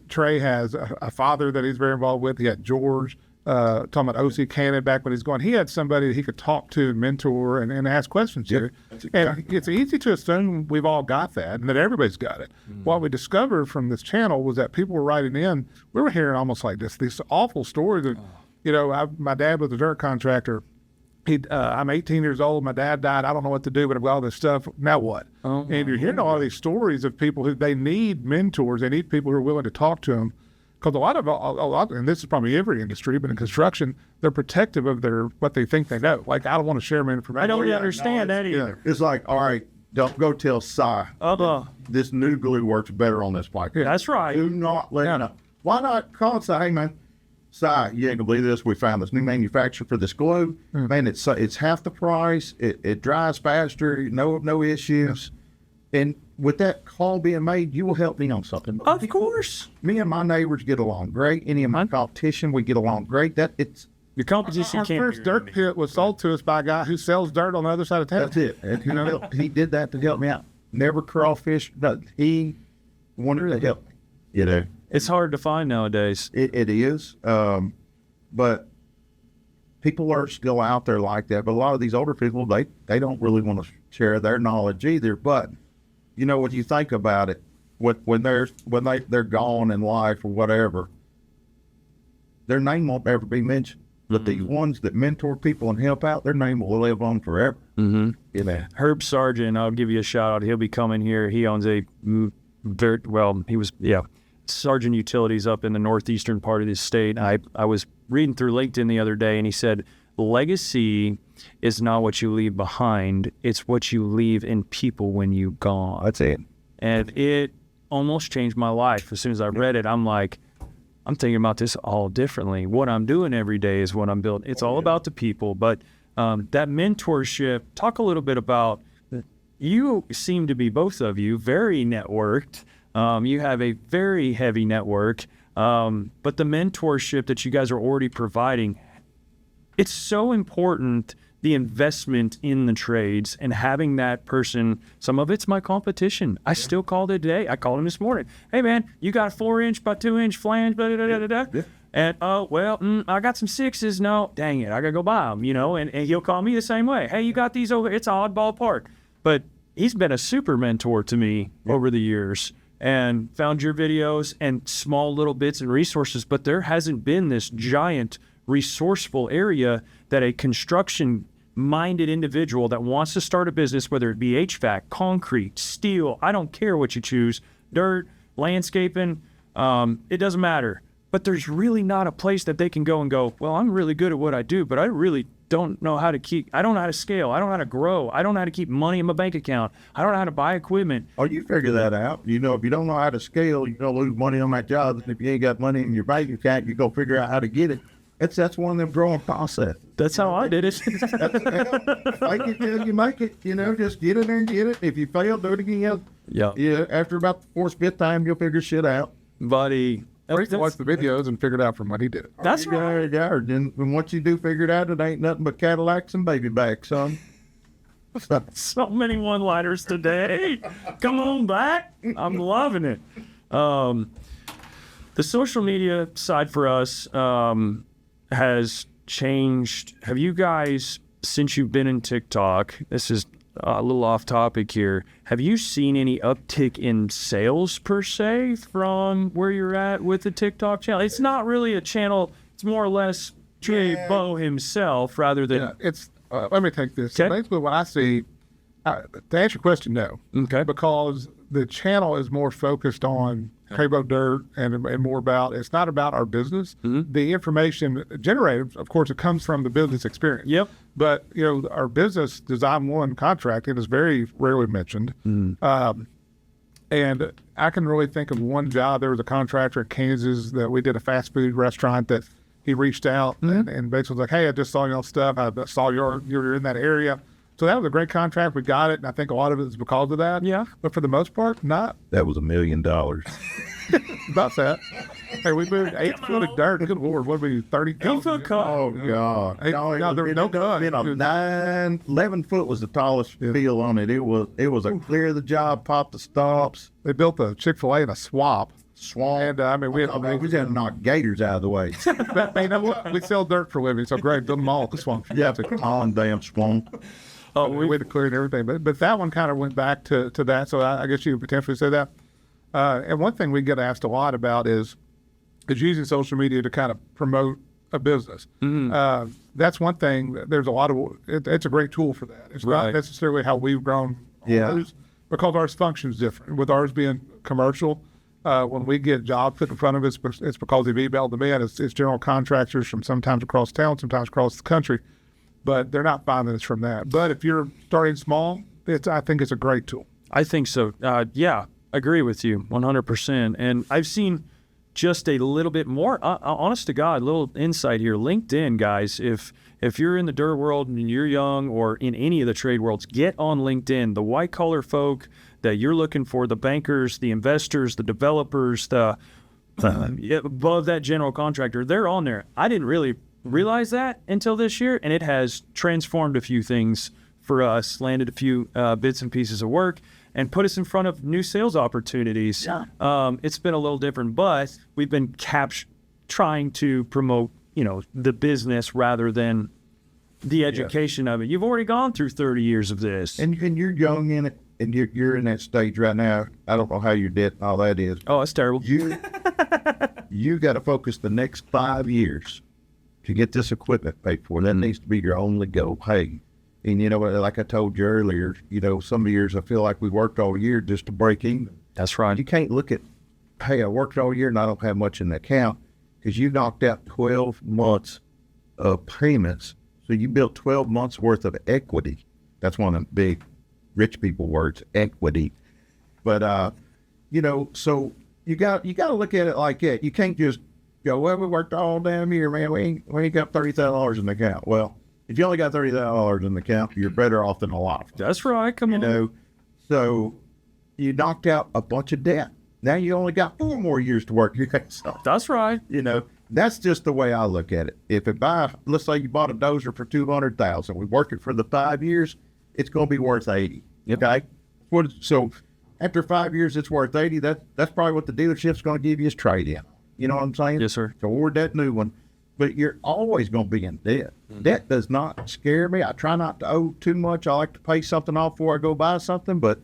[SPEAKER 3] Trey has a father that he's very involved with. He had George. talking about O.C. Cannon back when he's going. He had somebody that he could talk to and mentor and ask questions to. And it's easy to assume we've all got that and that everybody's got it. What we discovered from this channel was that people were writing in. We were hearing almost like these awful stories of, my dad was a dirt contractor. I'm 18 years old. My dad died. I don't know what to do, but I've got all this stuff. Now what? And you're hearing all these stories of people who they need mentors. They need people who are willing to talk to them. Because a lot, and this is probably every industry, but in construction, they're protective of what they think they know. Like, I don't want to share my information.
[SPEAKER 4] I don't really understand that either.
[SPEAKER 2] It's like, all right, don't go tell Cy this new glue works better on this pipe.
[SPEAKER 4] That's right.
[SPEAKER 2] Do not let him know. Why not call and say, hey, man, Cy, you ain't gonna believe this. We found this new manufacturer for this glue. Man, it's half the price. It dries faster. No issues. And with that call being made, you will help me on something.
[SPEAKER 4] Of course.
[SPEAKER 2] Me and my neighbors get along great. Any of my competition, we get along great.
[SPEAKER 4] Your competition
[SPEAKER 3] Our
[SPEAKER 4] can't
[SPEAKER 3] first dirt pit was sold to us by a guy who sells dirt on the other side of town.
[SPEAKER 2] That's it. And he did that to help me out. Never crawfish. Nothing. He wanted to help me.
[SPEAKER 4] It's hard to find nowadays.
[SPEAKER 2] It is. But people are still out there like that. But a lot of these older people, they don't really want to share their knowledge either. But when you think about it, when they're gone in life or whatever, their name won't ever be mentioned. But the ones that mentor people and help out, their name will live on forever.
[SPEAKER 4] Herb Sargent, I'll give you a shout out. He'll be coming here. He owns Sargent Utilities up in the northeastern part of the state. I was reading through LinkedIn the other day, and he said, legacy is not what you leave behind. It's what you leave in people when you're gone.
[SPEAKER 2] That's it.
[SPEAKER 4] And it almost changed my life. As soon as I read it, I'm like, I'm thinking about this all differently. What I'm doing every day is what I'm building. It's all about the people. But that mentorship, talk a little bit about, you seem to be, both of you, very networked. You have a very heavy network. But the mentorship that you guys are already providing, it's so important, the investment in the trades and having that person. Some of it's my competition. I still called it today. I called him this morning. Hey, man, you got a 4-inch by 2-inch flange, blah, blah, blah, blah, blah. And, I got some 6s. No, dang it, I got to go buy them, and he'll call me the same way. Hey, you got these over? It's an oddball part. But he's been a super mentor to me over the years. And found your videos and small little bits and resources, but there hasn't been this giant resourceful area that a construction-minded individual that wants to start a business, whether it be HVAC, concrete, steel, I don't care what you choose, dirt, landscaping, it doesn't matter. But there's really not a place that they can go and go, well, I'm really good at what I do, but I really don't know how to I don't know how to scale. I don't know how to grow. I don't know how to keep money in my bank account. I don't know how to buy equipment.
[SPEAKER 2] Oh, you figure that out. If you don't know how to scale, you're going to lose money on that job. And if you ain't got money in your bank account, you go figure out how to get it. That's one of them growing processes.
[SPEAKER 4] That's how I did it.
[SPEAKER 2] Fake it till you make it. Just get in there and get it. If you fail, do it again. Yeah. After about the 4th, 5th time, you'll figure shit out.
[SPEAKER 4] Buddy.
[SPEAKER 3] Watched the videos and figured out from what he did.
[SPEAKER 4] That's right.
[SPEAKER 2] And once you do figure it out, it ain't nothing but Cadillacs and baby backs, son.
[SPEAKER 4] So many one-liners today. Come on back. I'm loving it. The social media side for us has changed. Have you guys, since you've been in TikTok, this is a little off topic here, have you seen any uptick in sales per se from where you're at with the TikTok channel? It's not really a channel. It's more or less Trey Bo himself rather than...
[SPEAKER 3] it's let me take this.
[SPEAKER 4] Okay.
[SPEAKER 3] Basically, what I see, to answer your question, no.
[SPEAKER 4] Okay.
[SPEAKER 3] Because the channel is more focused on Trey-Bo Dirt and more about, it's not about our business.
[SPEAKER 4] Mm-hmm.
[SPEAKER 3] The information generated, of course, it comes from the business experience.
[SPEAKER 4] Yep.
[SPEAKER 3] But, our business Design One contracting is very rarely mentioned. And I can really think of one job. There was a contractor in Kansas that we did a fast food restaurant that he reached out and basically was like, hey, I just saw your stuff. I saw you're in that area. So that was a great contract. We got it. And I think a lot of it is because of that.
[SPEAKER 4] Yeah.
[SPEAKER 3] But for the most part, not.
[SPEAKER 2] That was $1 million.
[SPEAKER 3] About that. Hey, we moved 8 foot of dirt. Good Lord, what are we, 30?
[SPEAKER 4] 8 foot cut.
[SPEAKER 2] Oh, God.
[SPEAKER 3] No, there was no gun.
[SPEAKER 2] 11 foot was the tallest field on it. It was a clear the job, pop the stops,
[SPEAKER 3] They built a Chick-fil-A in a swamp.
[SPEAKER 2] swamp.
[SPEAKER 3] And I mean, we had
[SPEAKER 2] We just had to knock gators out of the way.
[SPEAKER 3] But, you know what? We sell dirt for a living, so great, build them all at the swamp.
[SPEAKER 2] Yeah, it's on damn swamp.
[SPEAKER 3] Oh, we had to clear everything. But that one kind of went back to that, so I guess you could potentially say that. And one thing we get asked a lot about is using social media to kind of promote a business. That's one thing. There's a lot of it's a great tool for that. It's not necessarily how we've grown ours, because ours functions different. With ours being commercial, when we get jobs put in front of us, it's because they've emailed them in. It's general contractors from sometimes across town, sometimes across the country, but they're not finding us from that. But if you're starting small, I think it's a great tool.
[SPEAKER 4] I think so. Yeah, agree with you 100%. And I've seen just a little bit more, honest to God, little insight here. LinkedIn, guys, if you're in the dirt world and you're young, or in any of the trade worlds, get on LinkedIn. The white collar folk that you're looking for, the bankers, the investors, the developers, the above that general contractor, they're on there. I didn't really realize that until this year, and it has transformed a few things for us, landed a few bits and pieces of work, and put us in front of new sales opportunities. It's been a little different, but we've been trying to promote, the business rather than the education of it. You've already gone through 30 years of this.
[SPEAKER 2] And you're young in it, and you're in that stage right now. I don't know how your debt and all that is.
[SPEAKER 4] Oh, that's terrible.
[SPEAKER 2] You got to focus the next 5 years to get this equipment paid for. That needs to be your only goal. Hey, and like I told you earlier, some years I feel like we worked all year just to break even.
[SPEAKER 4] That's right.
[SPEAKER 2] You can't look at, hey, I worked all year and I don't have much in the account, because you knocked out 12 months of payments. So you built 12 months worth of equity. That's one of the big rich people words, equity. But, so you got to look at it like that. You can't just go, well, we worked all damn year, man. We ain't got $30,000 in the account. Well, if you only got $30,000 in the account, you're better off than a lot of them.
[SPEAKER 4] That's right. Come on.
[SPEAKER 2] So you knocked out a bunch of debt. Now you only got 4 more years to work your ass off.
[SPEAKER 4] That's right.
[SPEAKER 2] That's just the way I look at it. Let's say you bought a dozer for $200,000. We work it for the 5 years, it's going to be worth $80,000.
[SPEAKER 4] Yep.
[SPEAKER 2] Okay. So after 5 years, it's worth $80,000. That's probably what the dealership's going to give you as trade-in. You know what I'm saying?
[SPEAKER 4] Yes, sir.
[SPEAKER 2] So order that new one. But you're always going to be in debt. Debt does not scare me. I try not to owe too much. I like to pay something off before I go buy something. But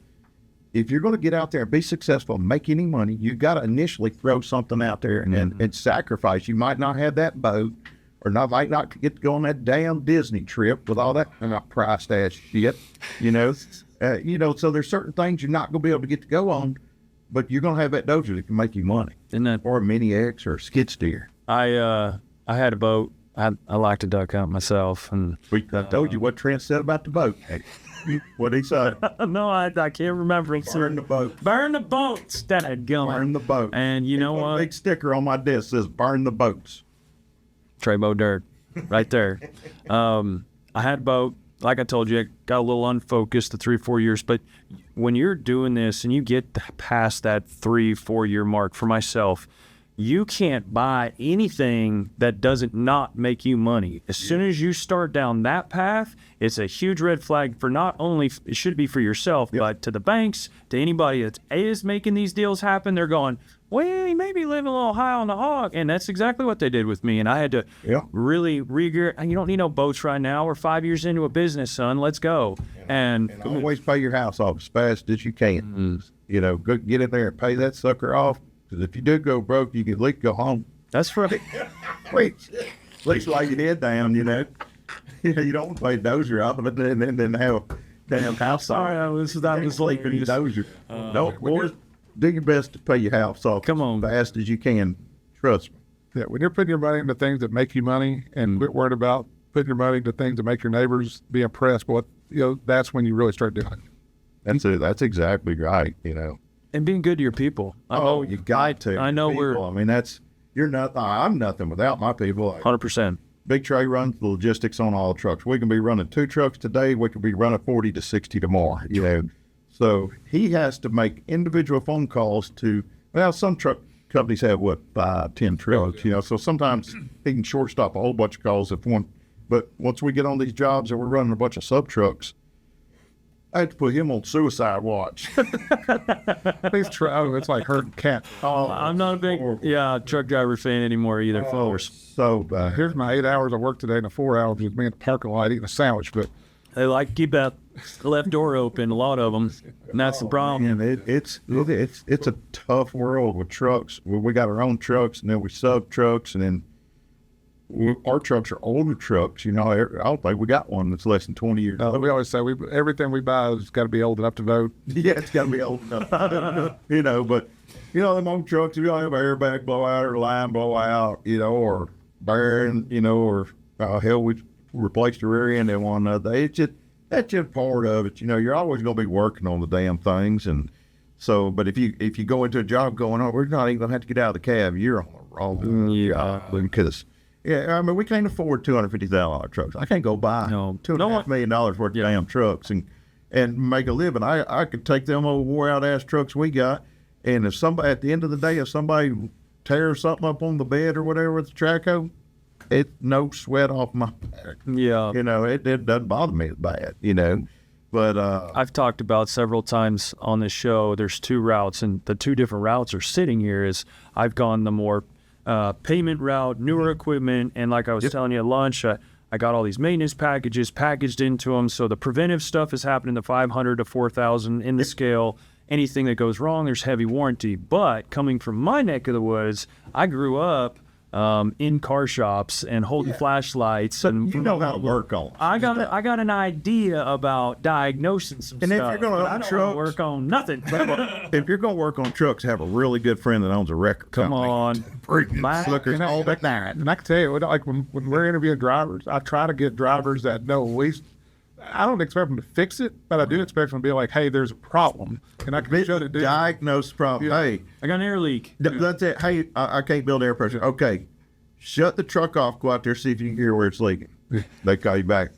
[SPEAKER 2] if you're going to get out there and be successful and make any money, you got to initially throw something out there and sacrifice. You might not have that boat, or might not get to go on that damn Disney trip with all that priced ass shit. So there's certain things you're not going to be able to get to go on, but you're going to have that dozer that can make you money. Or a Mini X or a skid steer.
[SPEAKER 4] I had a boat. I like to duck hunt myself, and
[SPEAKER 2] I told you what Trent said about the boat. What he said?
[SPEAKER 4] No, I can't remember.
[SPEAKER 2] Burn the boat.
[SPEAKER 4] Burn the boats. That had gone.
[SPEAKER 2] Burn the boat.
[SPEAKER 4] And you know what?
[SPEAKER 2] Big sticker on my desk says "Burn the boats."
[SPEAKER 4] Trey Mo Dirt, right there. I had a boat. Like I told you, I got a little unfocused the 3 or 4 years. But when you're doing this and you get past that 3-4 year mark, for myself, you can't buy anything that doesn't not make you money. As soon as you start down that path, it's a huge red flag for not only, it should be for yourself, but to the banks, to anybody that is making these deals happen. They're going, well, you may be living a little high on the hog. And that's exactly what they did with me. And I had to really regear. You don't need no boats right now. We're 5 years into a business, son. Let's go. And
[SPEAKER 2] always pay your house off as fast as you can. Go get in there and pay that sucker off. Because if you do go broke, you can at least go home.
[SPEAKER 4] That's right.
[SPEAKER 2] Wait, at least lay your head down, You don't want to pay dozer off of it and then have a damn house off.
[SPEAKER 4] Sorry, I was sleeping.
[SPEAKER 2] Dozer. Do your best to pay your house off as fast as you can. Trust me.
[SPEAKER 3] Yeah, when you're putting your money into things that make you money, and quit worried about putting your money into things that make your neighbors be impressed with, that's when you really start doing it.
[SPEAKER 2] That's exactly right,
[SPEAKER 4] And being good to your people.
[SPEAKER 2] You got to.
[SPEAKER 4] I know
[SPEAKER 2] people. You're nothing. I'm nothing without my people.
[SPEAKER 4] 100%.
[SPEAKER 2] Big Trey runs the logistics on all trucks. We can be running 2 trucks today. We can be running 40 to 60 tomorrow. So he has to make individual phone calls to, some truck companies have, 5, 10 trucks, so sometimes he can shortstop a whole bunch of calls if one. But once we get on these jobs and we're running a bunch of sub trucks, I had to put him on suicide watch.
[SPEAKER 3] These it's like herding cats.
[SPEAKER 4] I'm not a big truck driver fan anymore either, folks.
[SPEAKER 2] So
[SPEAKER 3] Here's my 8 hours of work today, and the 4 hours with me in the parking lot eating a sandwich. But
[SPEAKER 4] They like to keep that left door open, a lot of them, and that's the problem.
[SPEAKER 2] and it's a tough world with trucks. We got our own trucks, and then we sub trucks, and then our trucks are older trucks. I don't think we got one that's less than 20 years old.
[SPEAKER 3] we always say everything we buy has got to be old enough to vote.
[SPEAKER 2] Yeah, it's got to be old enough. But them old trucks, if you don't have an airbag blowout or line blowout, or burn, or hell, we replaced the rear end in one other. That's just part of it. You're always going to be working on the damn things, and so. But if you go into a job going, we're not even going to have to get out of the cab. You're on the wrong job because. Yeah, I mean, we can't afford $250,000 trucks. I can't go buy $2.5 million worth of damn trucks and make a living. I could take them old wore out ass trucks we got, and if somebody at the end of the day, if somebody tears something up on the bed or whatever with the traco, it's no sweat off my back.
[SPEAKER 4] Yeah,
[SPEAKER 2] it doesn't bother me as bad. But
[SPEAKER 4] I've talked about several times on this show. There's 2 routes, and the 2 different routes are sitting here. Is I've gone the more payment route, newer equipment, and like I was telling you at lunch, I got all these maintenance packages packaged into them. So the preventive stuff is happening to 500 to 4,000 in the scale. Anything that goes wrong, there's heavy warranty. But coming from my neck of the woods, I grew up in car shops and holding flashlights, and
[SPEAKER 2] you know how to work on.
[SPEAKER 4] I got an idea about diagnosing some
[SPEAKER 2] and
[SPEAKER 4] stuff.
[SPEAKER 2] And if you're going to own trucks,
[SPEAKER 4] work on nothing.
[SPEAKER 2] If you're going to work on trucks, have a really good friend that owns a record
[SPEAKER 4] Come
[SPEAKER 2] company.
[SPEAKER 4] on,
[SPEAKER 2] Lookers all that night.
[SPEAKER 3] And I can tell you, like when we're interviewing drivers, I try to get drivers that know at least. I don't expect them to fix it, but I do expect them to be like, hey, there's a problem. And I can show the dude.
[SPEAKER 2] Diagnose the problem.
[SPEAKER 3] Yeah.
[SPEAKER 2] Hey,
[SPEAKER 4] I got an air leak.
[SPEAKER 2] That's it. Hey, I can't build air pressure. Okay, shut the truck off. Go out there, see if you can hear where it's leaking. They call you back.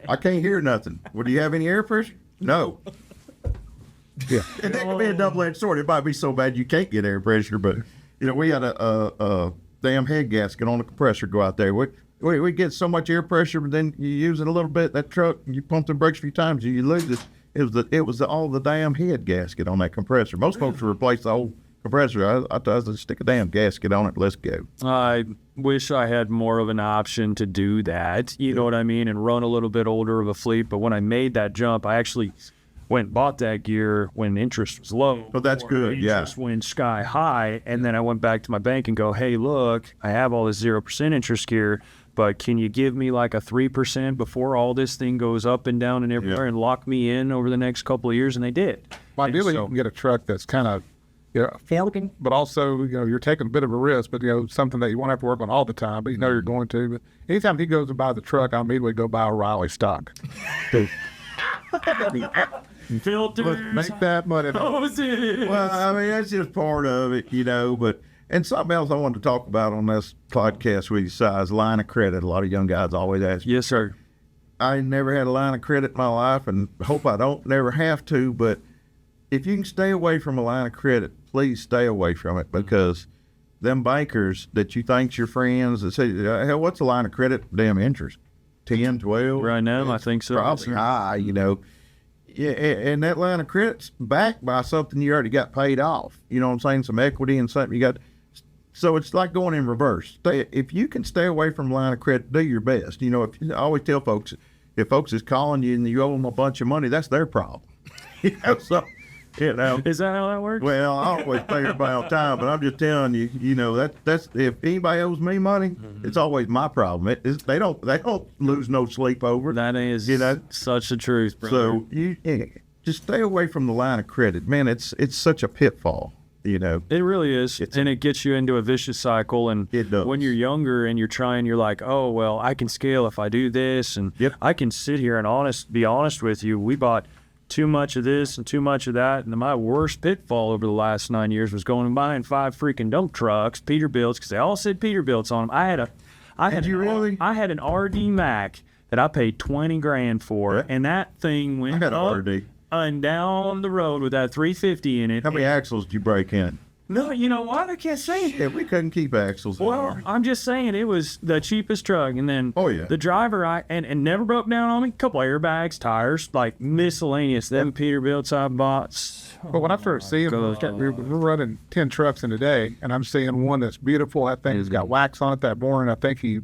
[SPEAKER 2] I can't hear nothing. Well, do you have any air pressure? No.
[SPEAKER 3] Yeah.
[SPEAKER 2] And that could be a double-edged sword. It might be so bad you can't get air pressure, but we had a damn head gasket on the compressor go out there. We get so much air pressure, but then you use it a little bit, that truck, you pump the brakes a few times, you lose it. It was all the damn head gasket on that compressor. Most folks will replace the whole compressor. I thought I'd stick a damn gasket on it. Let's go.
[SPEAKER 4] I wish I had more of an option to do that, you know what I mean, and run a little bit older of a fleet. But when I made that jump, I actually went and bought that gear when interest was low.
[SPEAKER 2] Oh, that's good,
[SPEAKER 4] Interest went sky high, and then I went back to my bank and go, hey, look, I have all this 0% interest gear, but can you give me like a 3% before all this thing goes up and down and everywhere and lock me in over the next couple of years? And they did.
[SPEAKER 3] Ideally, you can get a truck that's kind of, but also, you're taking a bit of a risk, but, something that you won't have to work on all the time, but you're going to. But anytime he goes to buy the truck, I immediately go buy a Riley stock.
[SPEAKER 4] Filters.
[SPEAKER 3] Make that money.
[SPEAKER 4] Hoses.
[SPEAKER 2] Well, I mean, that's just part of it, but, and something else I wanted to talk about on this podcast with you, is line of credit. A lot of young guys always ask me.
[SPEAKER 4] Yes, sir.
[SPEAKER 2] I never had a line of credit in my life and hope I don't never have to, but if you can stay away from a line of credit, please stay away from it, because them bankers that you think's your friends that say, hell, what's a line of credit? Damn interest. 10, 12.
[SPEAKER 4] Right now, I think so.
[SPEAKER 2] Probably high, Yeah, and that line of credit's backed by something you already got paid off. You know what I'm saying? Some equity and something you got. So it's like going in reverse. If you can stay away from line of credit, do your best. I always tell folks, if folks is calling you and you owe them a bunch of money, that's their problem. So,
[SPEAKER 4] Is that how that works?
[SPEAKER 2] well, I always pay everybody on time, but I'm just telling you, that's if anybody owes me money, it's always my problem. They don't lose no sleep over it.
[SPEAKER 4] That is such the truth, brother.
[SPEAKER 2] So you just stay away from the line of credit, man. It's such a pitfall.
[SPEAKER 4] It really is, and it gets you into a vicious cycle. And
[SPEAKER 2] It does.
[SPEAKER 4] when you're younger and you're like, oh well, I can scale if I do this, and I can sit here and be honest with you. We bought too much of this and too much of that, and my worst pitfall over the last 9 years was going and buying 5 freaking dump trucks, Peterbilts, because they all said Peterbilts on them. I had an RD Mac that I paid $20,000 for, and that thing went
[SPEAKER 2] I got
[SPEAKER 4] up
[SPEAKER 2] an RD.
[SPEAKER 4] and down the road with that 350 in it.
[SPEAKER 2] How many axles did you break in?
[SPEAKER 4] No, you know what? I can't say it.
[SPEAKER 2] Yeah, we couldn't keep axles.
[SPEAKER 4] Well, I'm just saying it was the cheapest truck, and then the driver and never broke down on me. A couple airbags, tires, like miscellaneous. Them Peterbilts I bought.
[SPEAKER 3] But when I first see him, we're running 10 trucks in a day, and I'm seeing one that's beautiful. That thing's got wax on it. That boring, I think he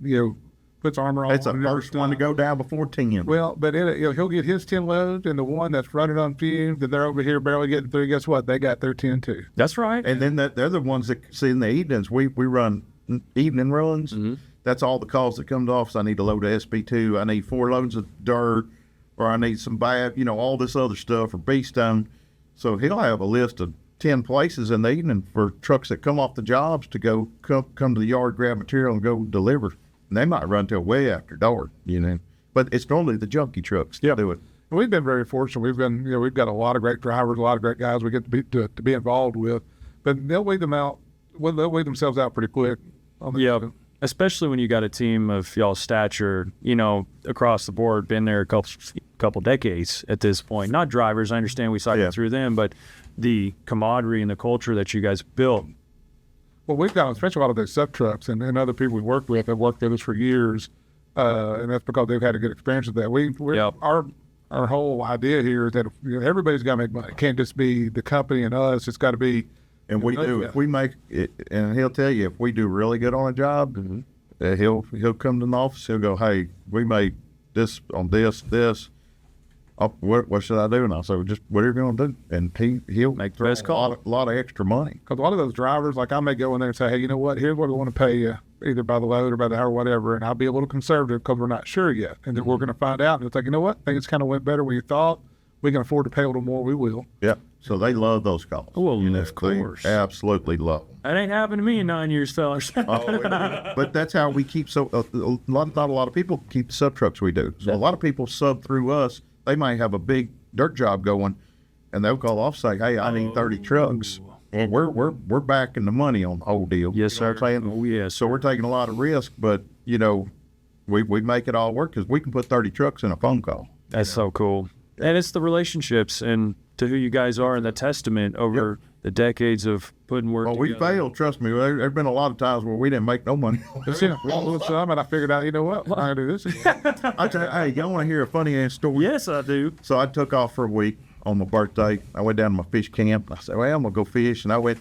[SPEAKER 3] puts armor on.
[SPEAKER 2] It's the first one to go down before 10.
[SPEAKER 3] Well, but he'll get his 10 loads, and the one that's running on fumes, and they're over here barely getting through. Guess what? They got their 10 too.
[SPEAKER 4] That's right.
[SPEAKER 2] And then they're the ones that see in the evenings. We run evening runs. That's all the calls that come to office. I need to load a SB2. I need 4 loads of dirt, or I need some all this other stuff, or B-stone. So he'll have a list of 10 places in the evening for trucks that come off the jobs to go come to the yard, grab material, and go deliver. And they might run till way after dark, But it's normally the junkie trucks that do it.
[SPEAKER 3] We've been very fortunate. We've got a lot of great drivers, a lot of great guys we get to be involved with. But they'll weed them out. Well, they'll weed themselves out pretty quick.
[SPEAKER 4] Especially when you got a team of y'all's stature, across the board, been there a couple decades at this point. Not drivers, I understand we cycle through them, but the camaraderie and the culture that you guys built.
[SPEAKER 3] Well, we've got, especially a lot of those sub trucks and other people we worked with have worked with us for years, and that's because they've had a good experience with that. Our whole idea here is that everybody's got to make money. It can't just be the company and us. It's got to be.
[SPEAKER 2] And we do. If we make it, and he'll tell you if we do really good on a job, he'll come to the office. He'll go, "Hey, we made this on this. What should I do?" And I'll say, "Just whatever you're going to do." And he'll
[SPEAKER 4] make the best call.
[SPEAKER 2] A lot of extra money.
[SPEAKER 3] Because a lot of those drivers, like I may go in there and say, "Hey, you know what? Here's what we want to pay you, either by the load or by the hour, or whatever." And I'll be a little conservative because we're not sure yet, and then we're going to find out. And it's like, you know what? I think it's kind of went better than you thought. We can afford to pay a little more. We will.
[SPEAKER 2] Yeah. So they love those calls.
[SPEAKER 4] Well, of course.
[SPEAKER 2] They absolutely love them.
[SPEAKER 4] That ain't happened to me in 9 years, fellas.
[SPEAKER 2] But that's how we keep not a lot of people keep the sub trucks we do. So a lot of people sub through us. They might have a big dirt job going, and they'll call off say, "Hey, I need 30 trucks." And we're backing the money on the whole deal.
[SPEAKER 4] Yes, sir.
[SPEAKER 2] Oh, yes. So we're taking a lot of risk, but we make it all work because we can put 30 trucks in a phone call.
[SPEAKER 4] That's so cool. And it's the relationships and to who you guys are and the testament over the decades of putting work together.
[SPEAKER 2] We failed, trust me. There's been a lot of times where we didn't make no money.
[SPEAKER 3] And I figured out, you know what? I'm going to do this again.
[SPEAKER 2] I tell you, hey, y'all want to hear a funny ass story?
[SPEAKER 4] Yes, I do.
[SPEAKER 2] So I took off for a week on my birthday. I went down to my fish camp. I said, well, I'm going to go fish. And I went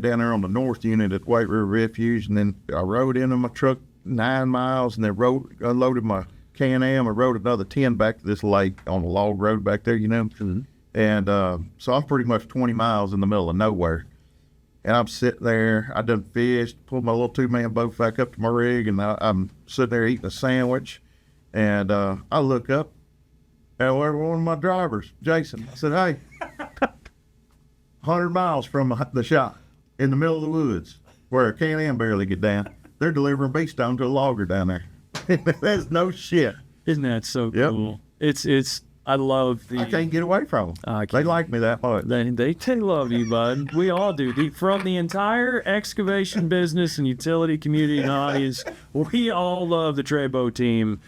[SPEAKER 2] down there on the north unit at White River Refuge, and then I rode into my truck 9 miles, and then unloaded my Can-Am. I rode another 10 back to this lake on the log road back there, Mm-hmm. And so I'm pretty much 20 miles in the middle of nowhere. And I'm sitting there. I done fished, pulled my little 2-man boat back up to my rig, and I'm sitting there eating a sandwich. And I look up, and one of my drivers, Jason, I said, "Hey, 100 miles from the shop in the middle of the woods where a Can-Am barely get down, they're delivering B-stone to a logger down there." That's no shit.
[SPEAKER 4] Isn't that so cool? It's I love the.
[SPEAKER 2] I can't get away from them. They like me that much.
[SPEAKER 4] They love you, bud. We all do. From the entire excavation business and utility community and audience, we all love the Trey team.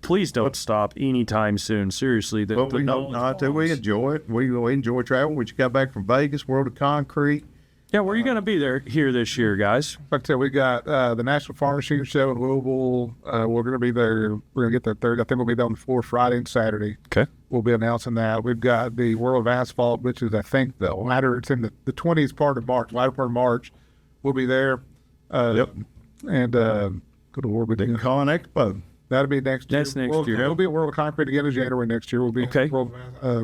[SPEAKER 4] Please don't stop anytime soon. Seriously.
[SPEAKER 2] We enjoy it. We enjoy travel. We just got back from Vegas, World of Concrete.
[SPEAKER 4] Yeah, where are you going to be here this year, guys?
[SPEAKER 3] Like I said, we got the National Farm Machine Show in Louisville. We're going to be there. We're going to get there Thursday. I think we'll be there on the 4th, Friday and Saturday.
[SPEAKER 4] Okay.
[SPEAKER 3] We'll be announcing that. We've got the World of Asphalt, which is, I think, it's in the 20th part of March, latter part of March. We'll be there.
[SPEAKER 2] Yep.
[SPEAKER 3] And good Lord,
[SPEAKER 2] the Con Expo.
[SPEAKER 3] That'll be next year.
[SPEAKER 4] That's next year.
[SPEAKER 3] We'll be at World of Concrete again in January next year. We'll be at World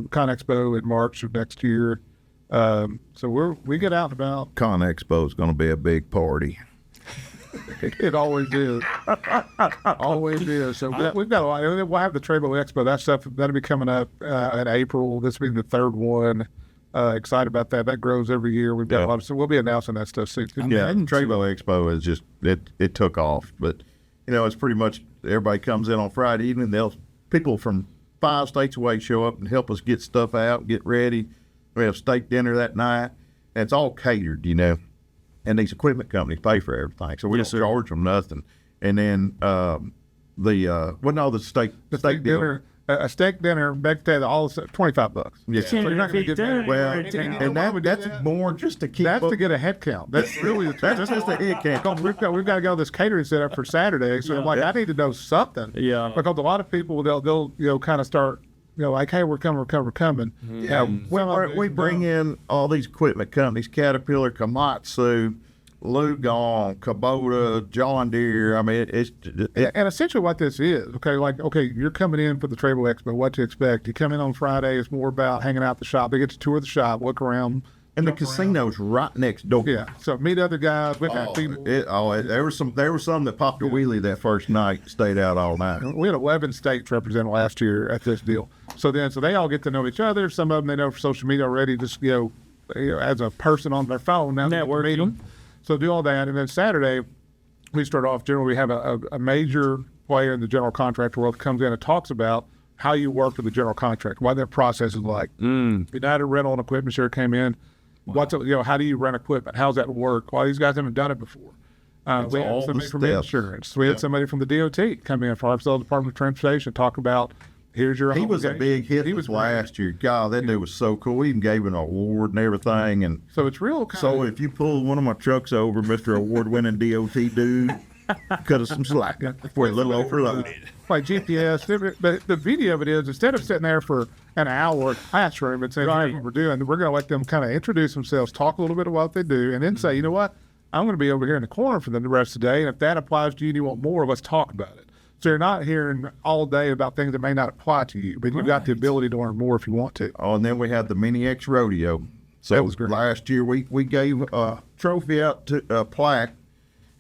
[SPEAKER 3] Con Expo in March of next year. So we get out and about.
[SPEAKER 2] Con Expo is going to be a big party.
[SPEAKER 3] It always is. Always is. So we've got a lot. We'll have the Trey Expo. That stuff that'll be coming up in April. This will be the 3rd one. Excited about that. That grows every year. We've got a lot. So we'll be announcing that stuff soon.
[SPEAKER 2] Yeah, Trey Expo is just it took off, but it's pretty much everybody comes in on Friday evening. People from 5 states away show up and help us get stuff out, get ready. We have steak dinner that night, and it's all catered, And these equipment companies pay for everything, so we don't charge them nothing. And then the steak
[SPEAKER 3] dinner. a steak dinner, baked potato, all $25.
[SPEAKER 2] Yeah.
[SPEAKER 3] So you're not going to get
[SPEAKER 2] Well, and that's more just to keep
[SPEAKER 3] That's
[SPEAKER 2] up.
[SPEAKER 3] to get a head count. That's really
[SPEAKER 2] That's just a head count.
[SPEAKER 3] We've got to go to this catering setup for Saturday. So I'm like, I need to know something.
[SPEAKER 4] Yeah.
[SPEAKER 3] Because a lot of people they'll kind of start like, hey, we're coming.
[SPEAKER 2] Yeah, we bring in all these equipment companies: Caterpillar, Komatsu, Lugon, Kubota, John Deere. I mean,
[SPEAKER 3] And essentially what this is, you're coming in for the Travel Expo, what to expect. You come in on Friday, it's more about hanging out the shop. They get to tour the shop, look around.
[SPEAKER 2] and the casino's right next door.
[SPEAKER 3] Yeah, so meet other guys, we've had people.
[SPEAKER 2] There were some that popped a wheelie that first night, stayed out all night.
[SPEAKER 3] We had 11 states represented last year at this deal. So they all get to know each other. Some of them they know for social media already, just, as a person on their phone. Now they get to meet them. So do all that. And then Saturday, we start off, generally, we have a major player in the general contractor world comes in and talks about how you work with the general contractor, what their process is like. United Rental and Equipment Share came in. Wow. How do you rent equipment? How's that work? Well, these guys haven't done it before. We had somebody from insurance. We had somebody from the DOT come in from our Department of Transportation, talk about, here's your.
[SPEAKER 2] He was a big hit. He was last year. God, that dude was so cool. We even gave him an award and everything. And
[SPEAKER 3] so it's real.
[SPEAKER 2] So if you pull one of my trucks over, Mr. Award-winning DOT dude, cut us some slack. We're a little overloaded.
[SPEAKER 3] Like GPS, but the beauty of it is, instead of sitting there for an hour classroom and saying, "Hey, what we're doing," we're going to let them kind of introduce themselves, talk a little bit about what they do, and then say, "You know what? I'm going to be over here in the corner for them the rest of the day, and if that applies to you and you want more, let's talk about it." So you're not hearing all day about things that may not apply to you, but you've got the ability to learn more if you want to.
[SPEAKER 2] Oh, and then we had the Mini X Rodeo. So
[SPEAKER 3] that was great.
[SPEAKER 2] Last year we gave a trophy out to a plaque,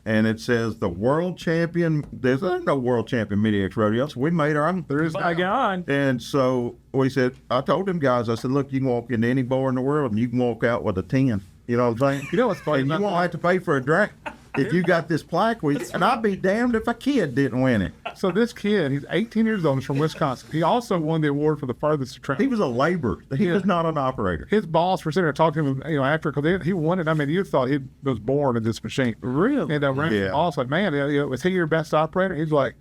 [SPEAKER 2] and it says the world champion. There's no world champion Mini X Rodeo, so we made our own.
[SPEAKER 3] There is
[SPEAKER 4] My God.
[SPEAKER 2] And so we said, I told them guys, I said, look, you can walk into any bar in the world and you can walk out with a 10. You know what I'm saying?
[SPEAKER 3] You know what's funny?
[SPEAKER 2] And you won't have to pay for a drink if you got this plaque. And I'd be damned if a kid didn't win it.
[SPEAKER 3] So this kid, he's 18 years old, he's from Wisconsin. He also won the award for the farthest track.
[SPEAKER 2] He was a laborer. He was not an operator.
[SPEAKER 3] His boss was sitting there talking to him, after, because he won it. I mean, you thought he was born in this machine.
[SPEAKER 4] Really?
[SPEAKER 3] And the boss like, man, was he your best operator? He's like,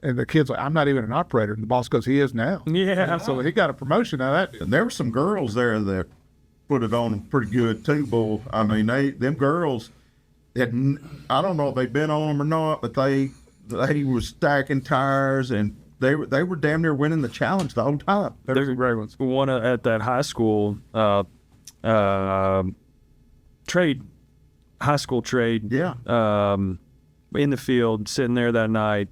[SPEAKER 3] and the kid's like, I'm not even an operator. And the boss goes, he is now.
[SPEAKER 4] Yeah.
[SPEAKER 3] So he got a promotion out of that.
[SPEAKER 2] And there were some girls there that put it on pretty good too, Bull. I mean, them girls, I don't know if they've been on them or not, but they were stacking tires, and they were damn near winning the challenge the whole time.
[SPEAKER 3] There's some great ones.
[SPEAKER 4] One at that high school, high school trade.
[SPEAKER 2] Yeah.
[SPEAKER 4] In the field, sitting there that night,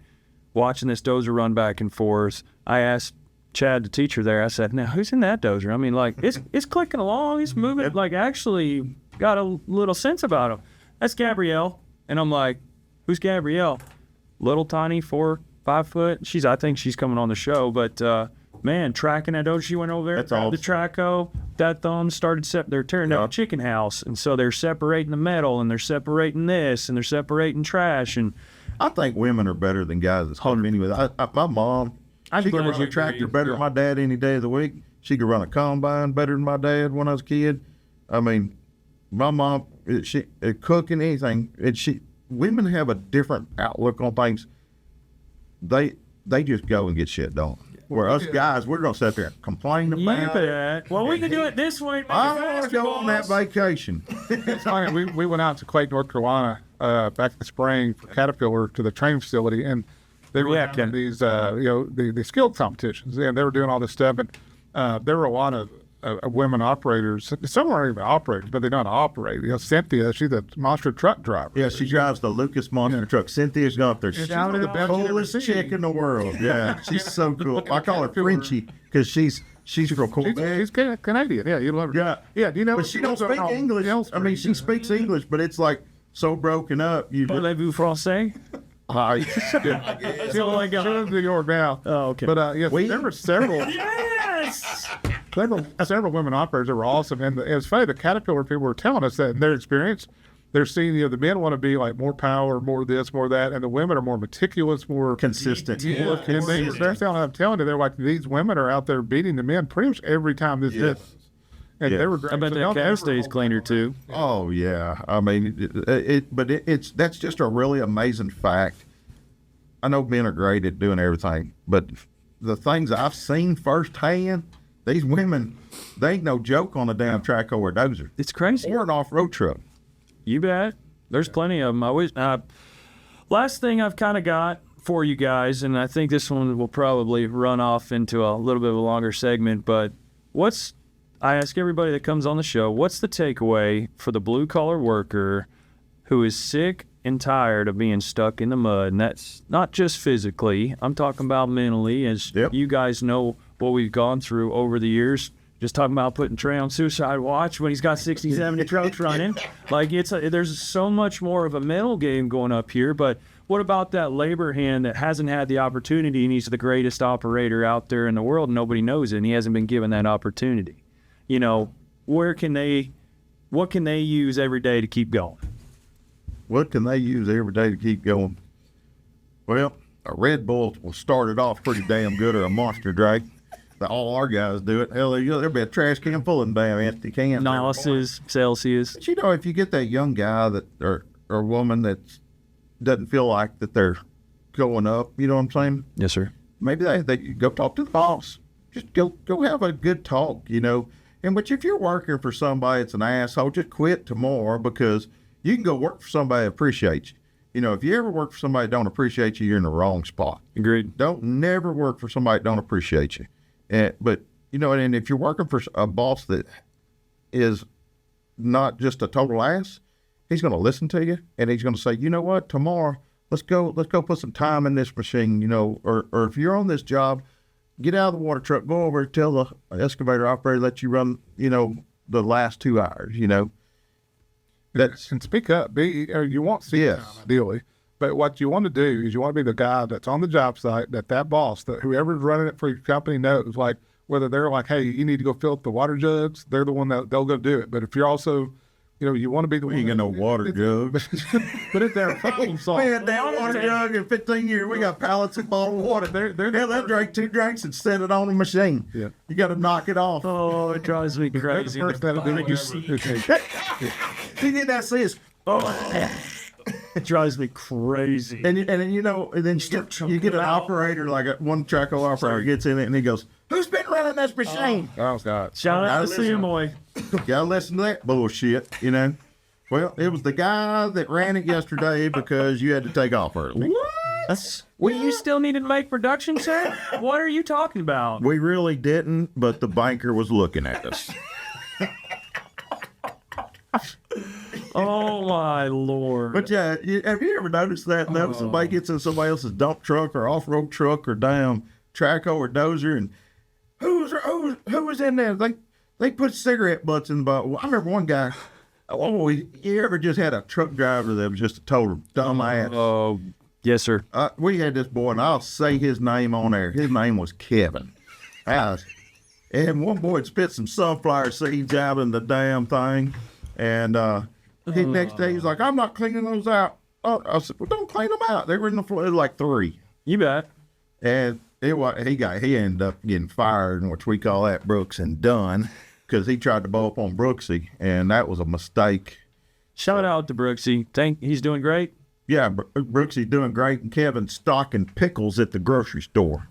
[SPEAKER 4] watching this dozer run back and forth. I asked Chad, the teacher there, I said, now who's in that dozer? I mean, like, it's clicking along, it's moving, like, actually got a little sense about him. That's Gabrielle. And I'm like, who's Gabrielle? Little tiny, 4-5 foot. I think she's coming on the show, but man, tracking that dozer, she went over there,
[SPEAKER 2] That's
[SPEAKER 4] grabbed the
[SPEAKER 2] awesome.
[SPEAKER 4] traco, that thumb started they're tearing down a chicken house, and so they're separating the metal, and they're separating this, and they're separating trash, and
[SPEAKER 2] I think women are better than guys at home anyway. My mom, she could run a tractor better than my dad any day of the week. She could run a combine better than my dad when I was a kid. I mean, my mom, she cooking anything, and women have a different outlook on things. They just go and get shit done. Where us guys, we're gonna sit there and complain about it.
[SPEAKER 4] Well, we can do it this way.
[SPEAKER 2] I want to go on that vacation.
[SPEAKER 3] It's funny, we went out to Clayton, North Carolina back in the spring for Caterpillar to the training facility, and they were having these, the skill competitions, and they were doing all this stuff, and there were a lot of women operators. Some aren't even operators, but they know how to operate. Cynthia, she's a monster truck driver.
[SPEAKER 2] Yeah, she drives the Lucas monster truck. Cynthia's gone up there. She's the coolest chick in the world. Yeah, she's so cool. I call her Frenchie because she's real cool.
[SPEAKER 3] She's Canadian. Yeah, you love her.
[SPEAKER 2] Yeah.
[SPEAKER 3] Do you know?
[SPEAKER 2] But she don't speak English. I mean, she speaks English, but it's like so broken up.
[SPEAKER 4] Parlez-vous français?
[SPEAKER 3] She lives in New York now.
[SPEAKER 4] Oh, okay.
[SPEAKER 3] But there were several.
[SPEAKER 4] Yes!
[SPEAKER 3] Several women operators that were awesome, and it was funny. The Caterpillar people were telling us that in their experience, they're seeing the men want to be like more power, more this, more that, and the women are more meticulous, more
[SPEAKER 2] consistent.
[SPEAKER 3] Yeah, and they're telling you, they're like, these women are out there beating the men pretty much every time this happens. And they were great.
[SPEAKER 4] I bet that cat stays cleaner too.
[SPEAKER 2] Oh yeah, I mean, that's just a really amazing fact. I know men are great at doing everything, but the things I've seen firsthand, these women, they ain't no joke on a damn track or dozer.
[SPEAKER 4] It's crazy.
[SPEAKER 2] Or an off-road truck.
[SPEAKER 4] You bet. There's plenty of them. I wish. Last thing I've kind of got for you guys, and I think this one will probably run off into a little bit of a longer segment, but I ask everybody that comes on the show, what's the takeaway for the blue-collar worker who is sick and tired of being stuck in the mud? And that's not just physically. I'm talking about mentally, as you guys know what we've gone through over the years. Just talking about putting Trey on suicide watch when he's got 60, 70 trucks running. Like, there's so much more of a mental game going up here. But what about that labor hand that hasn't had the opportunity, and he's the greatest operator out there in the world, and nobody knows it, and he hasn't been given that opportunity? You know, what can they use every day to keep going?
[SPEAKER 2] What can they use every day to keep going? Well, a Red Bull will start it off pretty damn good, or a Monster Drake. All our guys do it. Hell, there'll be a trash can full of damn empty cans.
[SPEAKER 4] Analysis, Celsius.
[SPEAKER 2] But you know, if you get that young guy or woman that doesn't feel like that they're going up, you know what I'm saying?
[SPEAKER 4] Yes, sir.
[SPEAKER 2] Maybe they go talk to the boss. Just go have a good talk, you know. And but if you're working for somebody that's an asshole, just quit tomorrow, because you can go work for somebody that appreciates you. You know, if you ever work for somebody that don't appreciate you, you're in the wrong spot.
[SPEAKER 4] Agreed.
[SPEAKER 2] Don't never work for somebody that don't appreciate you. But, you know, and if you're working for a boss that is not just a total ass, he's going to listen to you, and he's going to say, you know what, tomorrow, let's go put some time in this machine, you know, or if you're on this job, get out of the water truck, go over and tell the excavator operator, let you run, you know, the last 2 hours, you know.
[SPEAKER 3] And speak up. You want seat time, ideally. But what you want to do is you want to be the guy that's on the job site, that boss, that whoever's running it for your company knows, like, whether they're like, hey, you need to go fill up the water jugs, they're the one that they'll go do it. But if you're also, you know, you want to be the one.
[SPEAKER 2] We ain't got no water jugs.
[SPEAKER 3] But if they're problem solving.
[SPEAKER 2] We had that water jug in 15 years. We got pallets of bottled water. They'll drink 2 drinks and set it on the machine. Yeah. You got to knock it off.
[SPEAKER 4] Oh, it drives me crazy.
[SPEAKER 3] The first that'll do it,
[SPEAKER 2] He did that, see us.
[SPEAKER 4] It drives me crazy.
[SPEAKER 2] And you know, and then you get an operator, like one trackle operator gets in it, and he goes, who's been running this machine?
[SPEAKER 3] Oh, God.
[SPEAKER 4] Shout out to Seymour.
[SPEAKER 2] Gotta listen to that bullshit, you know. Well, it was the guy that ran it yesterday because you had to take off early.
[SPEAKER 4] What? Well, you still needed to make production, sir? What are you talking about?
[SPEAKER 2] We really didn't, but the banker was looking at us.
[SPEAKER 4] Oh, my Lord.
[SPEAKER 2] But yeah, have you ever noticed that? Now somebody gets in somebody else's dump truck or off-road truck or damn trackhoe or dozer, and who was in there? They put cigarette butts in the bottle. I remember one guy. You ever just had a truck driver that was just a total dumbass?
[SPEAKER 4] Oh, yes, sir.
[SPEAKER 2] We had this boy, and I'll say his name on there. His name was Kevin. And one boy had spit some sunflower seeds out in the damn thing, and next day he's like, I'm not cleaning those out. Oh, I said, well, don't clean them out. They were in the floor like 3.
[SPEAKER 4] You bet.
[SPEAKER 2] And he ended up getting fired, which we call that Brooks and Dunn, because he tried to blow up on Brooksy, and that was a mistake.
[SPEAKER 4] Shout out to Brooksy. Think he's doing great?
[SPEAKER 2] Yeah, Brooksy's doing great, and Kevin's stocking pickles at the grocery store.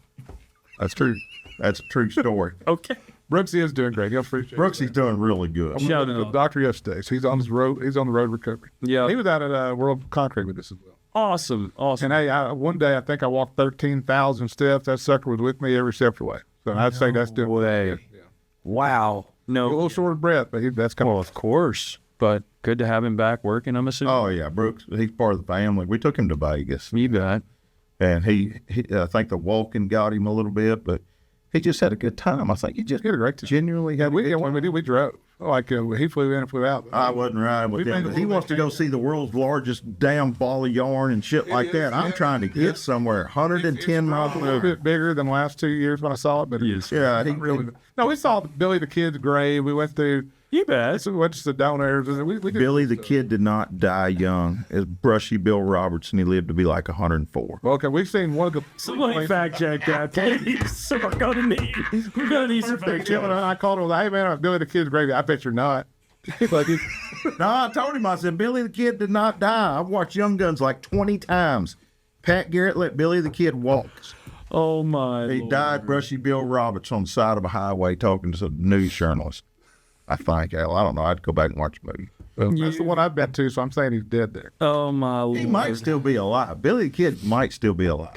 [SPEAKER 3] That's true.
[SPEAKER 2] That's a true story.
[SPEAKER 4] Okay.
[SPEAKER 3] Brooksy is doing great. He'll appreciate
[SPEAKER 2] Brooksy's doing really good.
[SPEAKER 3] I went to the doctor yesterday, so he's on his road. He's on the road recovery.
[SPEAKER 4] Yeah.
[SPEAKER 3] He was out at World Concrete with us as well.
[SPEAKER 4] Awesome.
[SPEAKER 3] And hey, one day I think I walked 13,000 steps. That sucker was with me every step of the way. So I'd say that's doing
[SPEAKER 4] way. Yeah. Wow. No.
[SPEAKER 3] A little short of breath, but that's kind
[SPEAKER 4] of. Well, of course. But good to have him back working, I'm assuming.
[SPEAKER 2] Oh, yeah. Brooks, he's part of the family. We took him to Vegas.
[SPEAKER 4] You bet.
[SPEAKER 2] And he I think the walking got him a little bit, but he just had a good time. I think he just
[SPEAKER 3] had a great time.
[SPEAKER 2] Genuinely had a good time.
[SPEAKER 3] When we drove. Like he flew in and flew out.
[SPEAKER 2] I wasn't riding with him. He wants to go see the world's largest damn ball of yarn and shit like that. I'm trying to get somewhere. 110 miles.
[SPEAKER 3] A little bit bigger than the last 2 years when I saw it, but
[SPEAKER 2] yeah, he really.
[SPEAKER 3] No, we saw Billy the Kid's grave. We went through.
[SPEAKER 4] You bet.
[SPEAKER 3] So we went to the donors.
[SPEAKER 2] Billy the Kid did not die young. It's brushy Bill Robertson. He lived to be like 104.
[SPEAKER 3] Well, okay, we've seen one of the.
[SPEAKER 4] Somebody fact check that, please. So we're gonna need some fact check.
[SPEAKER 3] I called him. Hey man, Billy the Kid's grave. I bet you're not.
[SPEAKER 2] No, I told him. I said Billy the Kid did not die. I've watched Young Guns like 20 times. Pat Garrett let Billy the Kid walk.
[SPEAKER 4] Oh my!
[SPEAKER 2] He died, Brushy Bill Roberts, on the side of a highway talking to a news journalist. I think. Hell, I don't know. I'd go back and watch the movie.
[SPEAKER 3] Well, that's the one I've been to, so I'm saying he's dead there.
[SPEAKER 4] Oh my Lord!
[SPEAKER 2] He might still be alive. Billy the Kid might still be alive.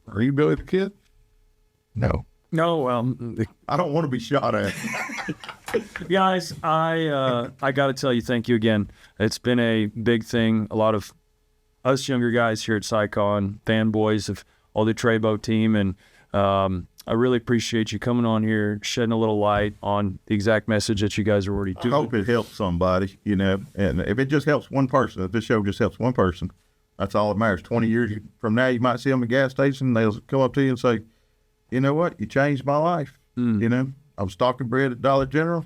[SPEAKER 3] Are you Billy the Kid?
[SPEAKER 2] No.
[SPEAKER 4] No, well,
[SPEAKER 2] I don't want to be shot at.
[SPEAKER 4] guys, I got to tell you, thank you again. It's been a big thing. A lot of us younger guys here at SciCon, fanboys of all the Treybo team, and I really appreciate you coming on here, shedding a little light on the exact message that you guys are already doing.
[SPEAKER 2] I hope it helps somebody, you know, and if it just helps one person, if this show just helps one person, that's all that matters. 20 years from now, you might see them at a gas station, they'll come up to you and say, you know what, you changed my life. You know, I was stocking bread at Dollar General,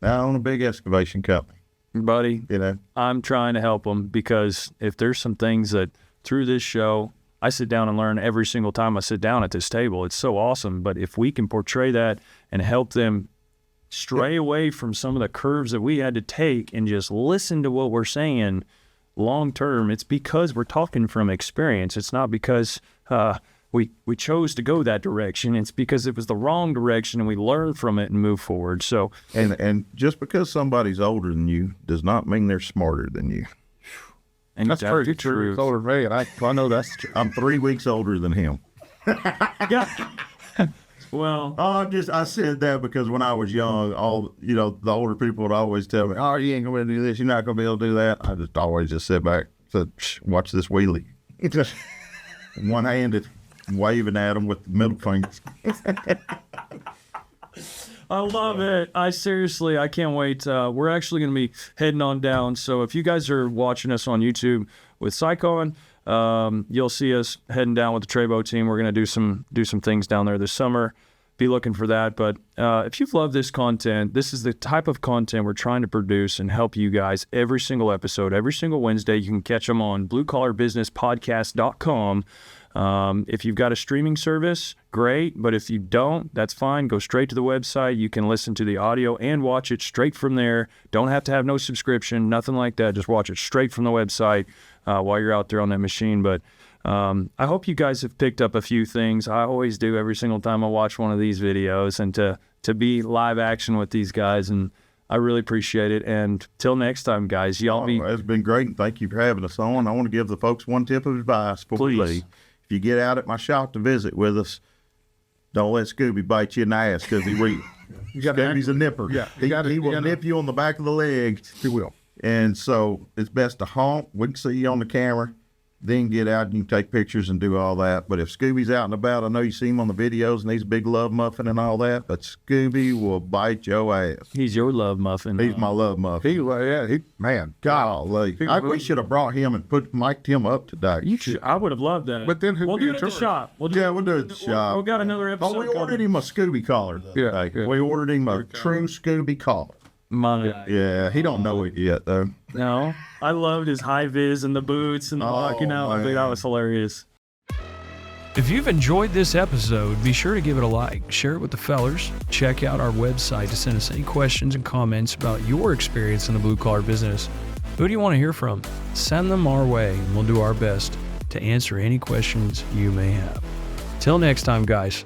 [SPEAKER 2] now I own a big excavation company.
[SPEAKER 4] Buddy,
[SPEAKER 2] You know,
[SPEAKER 4] I'm trying to help them, because if there's some things that through this show, I sit down and learn every single time I sit down at this table. It's so awesome. But if we can portray that and help them stray away from some of the curves that we had to take and just listen to what we're saying long term, it's because we're talking from experience. It's not because we chose to go that direction. It's because it was the wrong direction and we learned from it and move forward. So
[SPEAKER 2] and just because somebody's older than you does not mean they're smarter than you.
[SPEAKER 4] and
[SPEAKER 3] That's pretty true. He's older than me, and I know that's true.
[SPEAKER 2] I'm 3 weeks older than him.
[SPEAKER 4] Yeah. Well,
[SPEAKER 2] I said that because when I was young, the older people would always tell me, "Oh, you ain't gonna be able to do this. You're not gonna be able to do that." I just always just sit back, said, "Watch this wheelie," just one-handed, waving at them with the middle fingers.
[SPEAKER 4] I love it. I can't wait. We're actually going to be heading on down. So if you guys are watching us on YouTube with SciCon, you'll see us heading down with the Treybo team. We're going to do some things down there this summer. Be looking for that. But if you've loved this content, this is the type of content we're trying to produce and help you guys every single episode, every single Wednesday. You can catch them on bluecollarbusinesspodcast.com. If you've got a streaming service, great. But if you don't, that's fine. Go straight to the website. You can listen to the audio and watch it straight from there. Don't have to have no subscription, nothing like that. Just watch it straight from the website while you're out there on that machine. But I hope you guys have picked up a few things. I always do every single time I watch one of these videos, and to be live action with these guys. And I really appreciate it. And till next time, guys,
[SPEAKER 2] It's been great, and thank you for having us on. I want to give the folks one tip of advice before we leave. If you get out at my shop to visit with us, don't let Scooby bite you in the ass, because Scooby's a nipper.
[SPEAKER 3] Yeah,
[SPEAKER 2] he will nip you on the back of the leg.
[SPEAKER 3] He will.
[SPEAKER 2] And so it's best to honk. We can see you on the camera. Then get out and you can take pictures and do all that. But if Scooby's out and about, I know you see him on the videos and he's a big love muffin and all that, but Scooby will bite your ass.
[SPEAKER 4] He's your love muffin.
[SPEAKER 2] He's my love muffin.
[SPEAKER 3] Man.
[SPEAKER 2] Golly. We should have brought him and mic'd him up today.
[SPEAKER 4] I would have loved that.
[SPEAKER 3] But then
[SPEAKER 4] we'll do it at the shop.
[SPEAKER 2] We'll do it at the shop.
[SPEAKER 4] We've got another episode.
[SPEAKER 2] We ordered him a Scooby collar.
[SPEAKER 3] Yeah.
[SPEAKER 2] We ordered him a true Scooby collar. Yeah, he don't know it yet, though.
[SPEAKER 4] No, I loved his high vis and the boots and the walking out. I think that was hilarious.
[SPEAKER 1] If you've enjoyed this episode, be sure to give it a like, share it with the fellers, check out our website to send us any questions and comments about your experience in the blue collar business. Who do you want to hear from? Send them our way and we'll do our best to answer any questions you may have. Till next time, guys.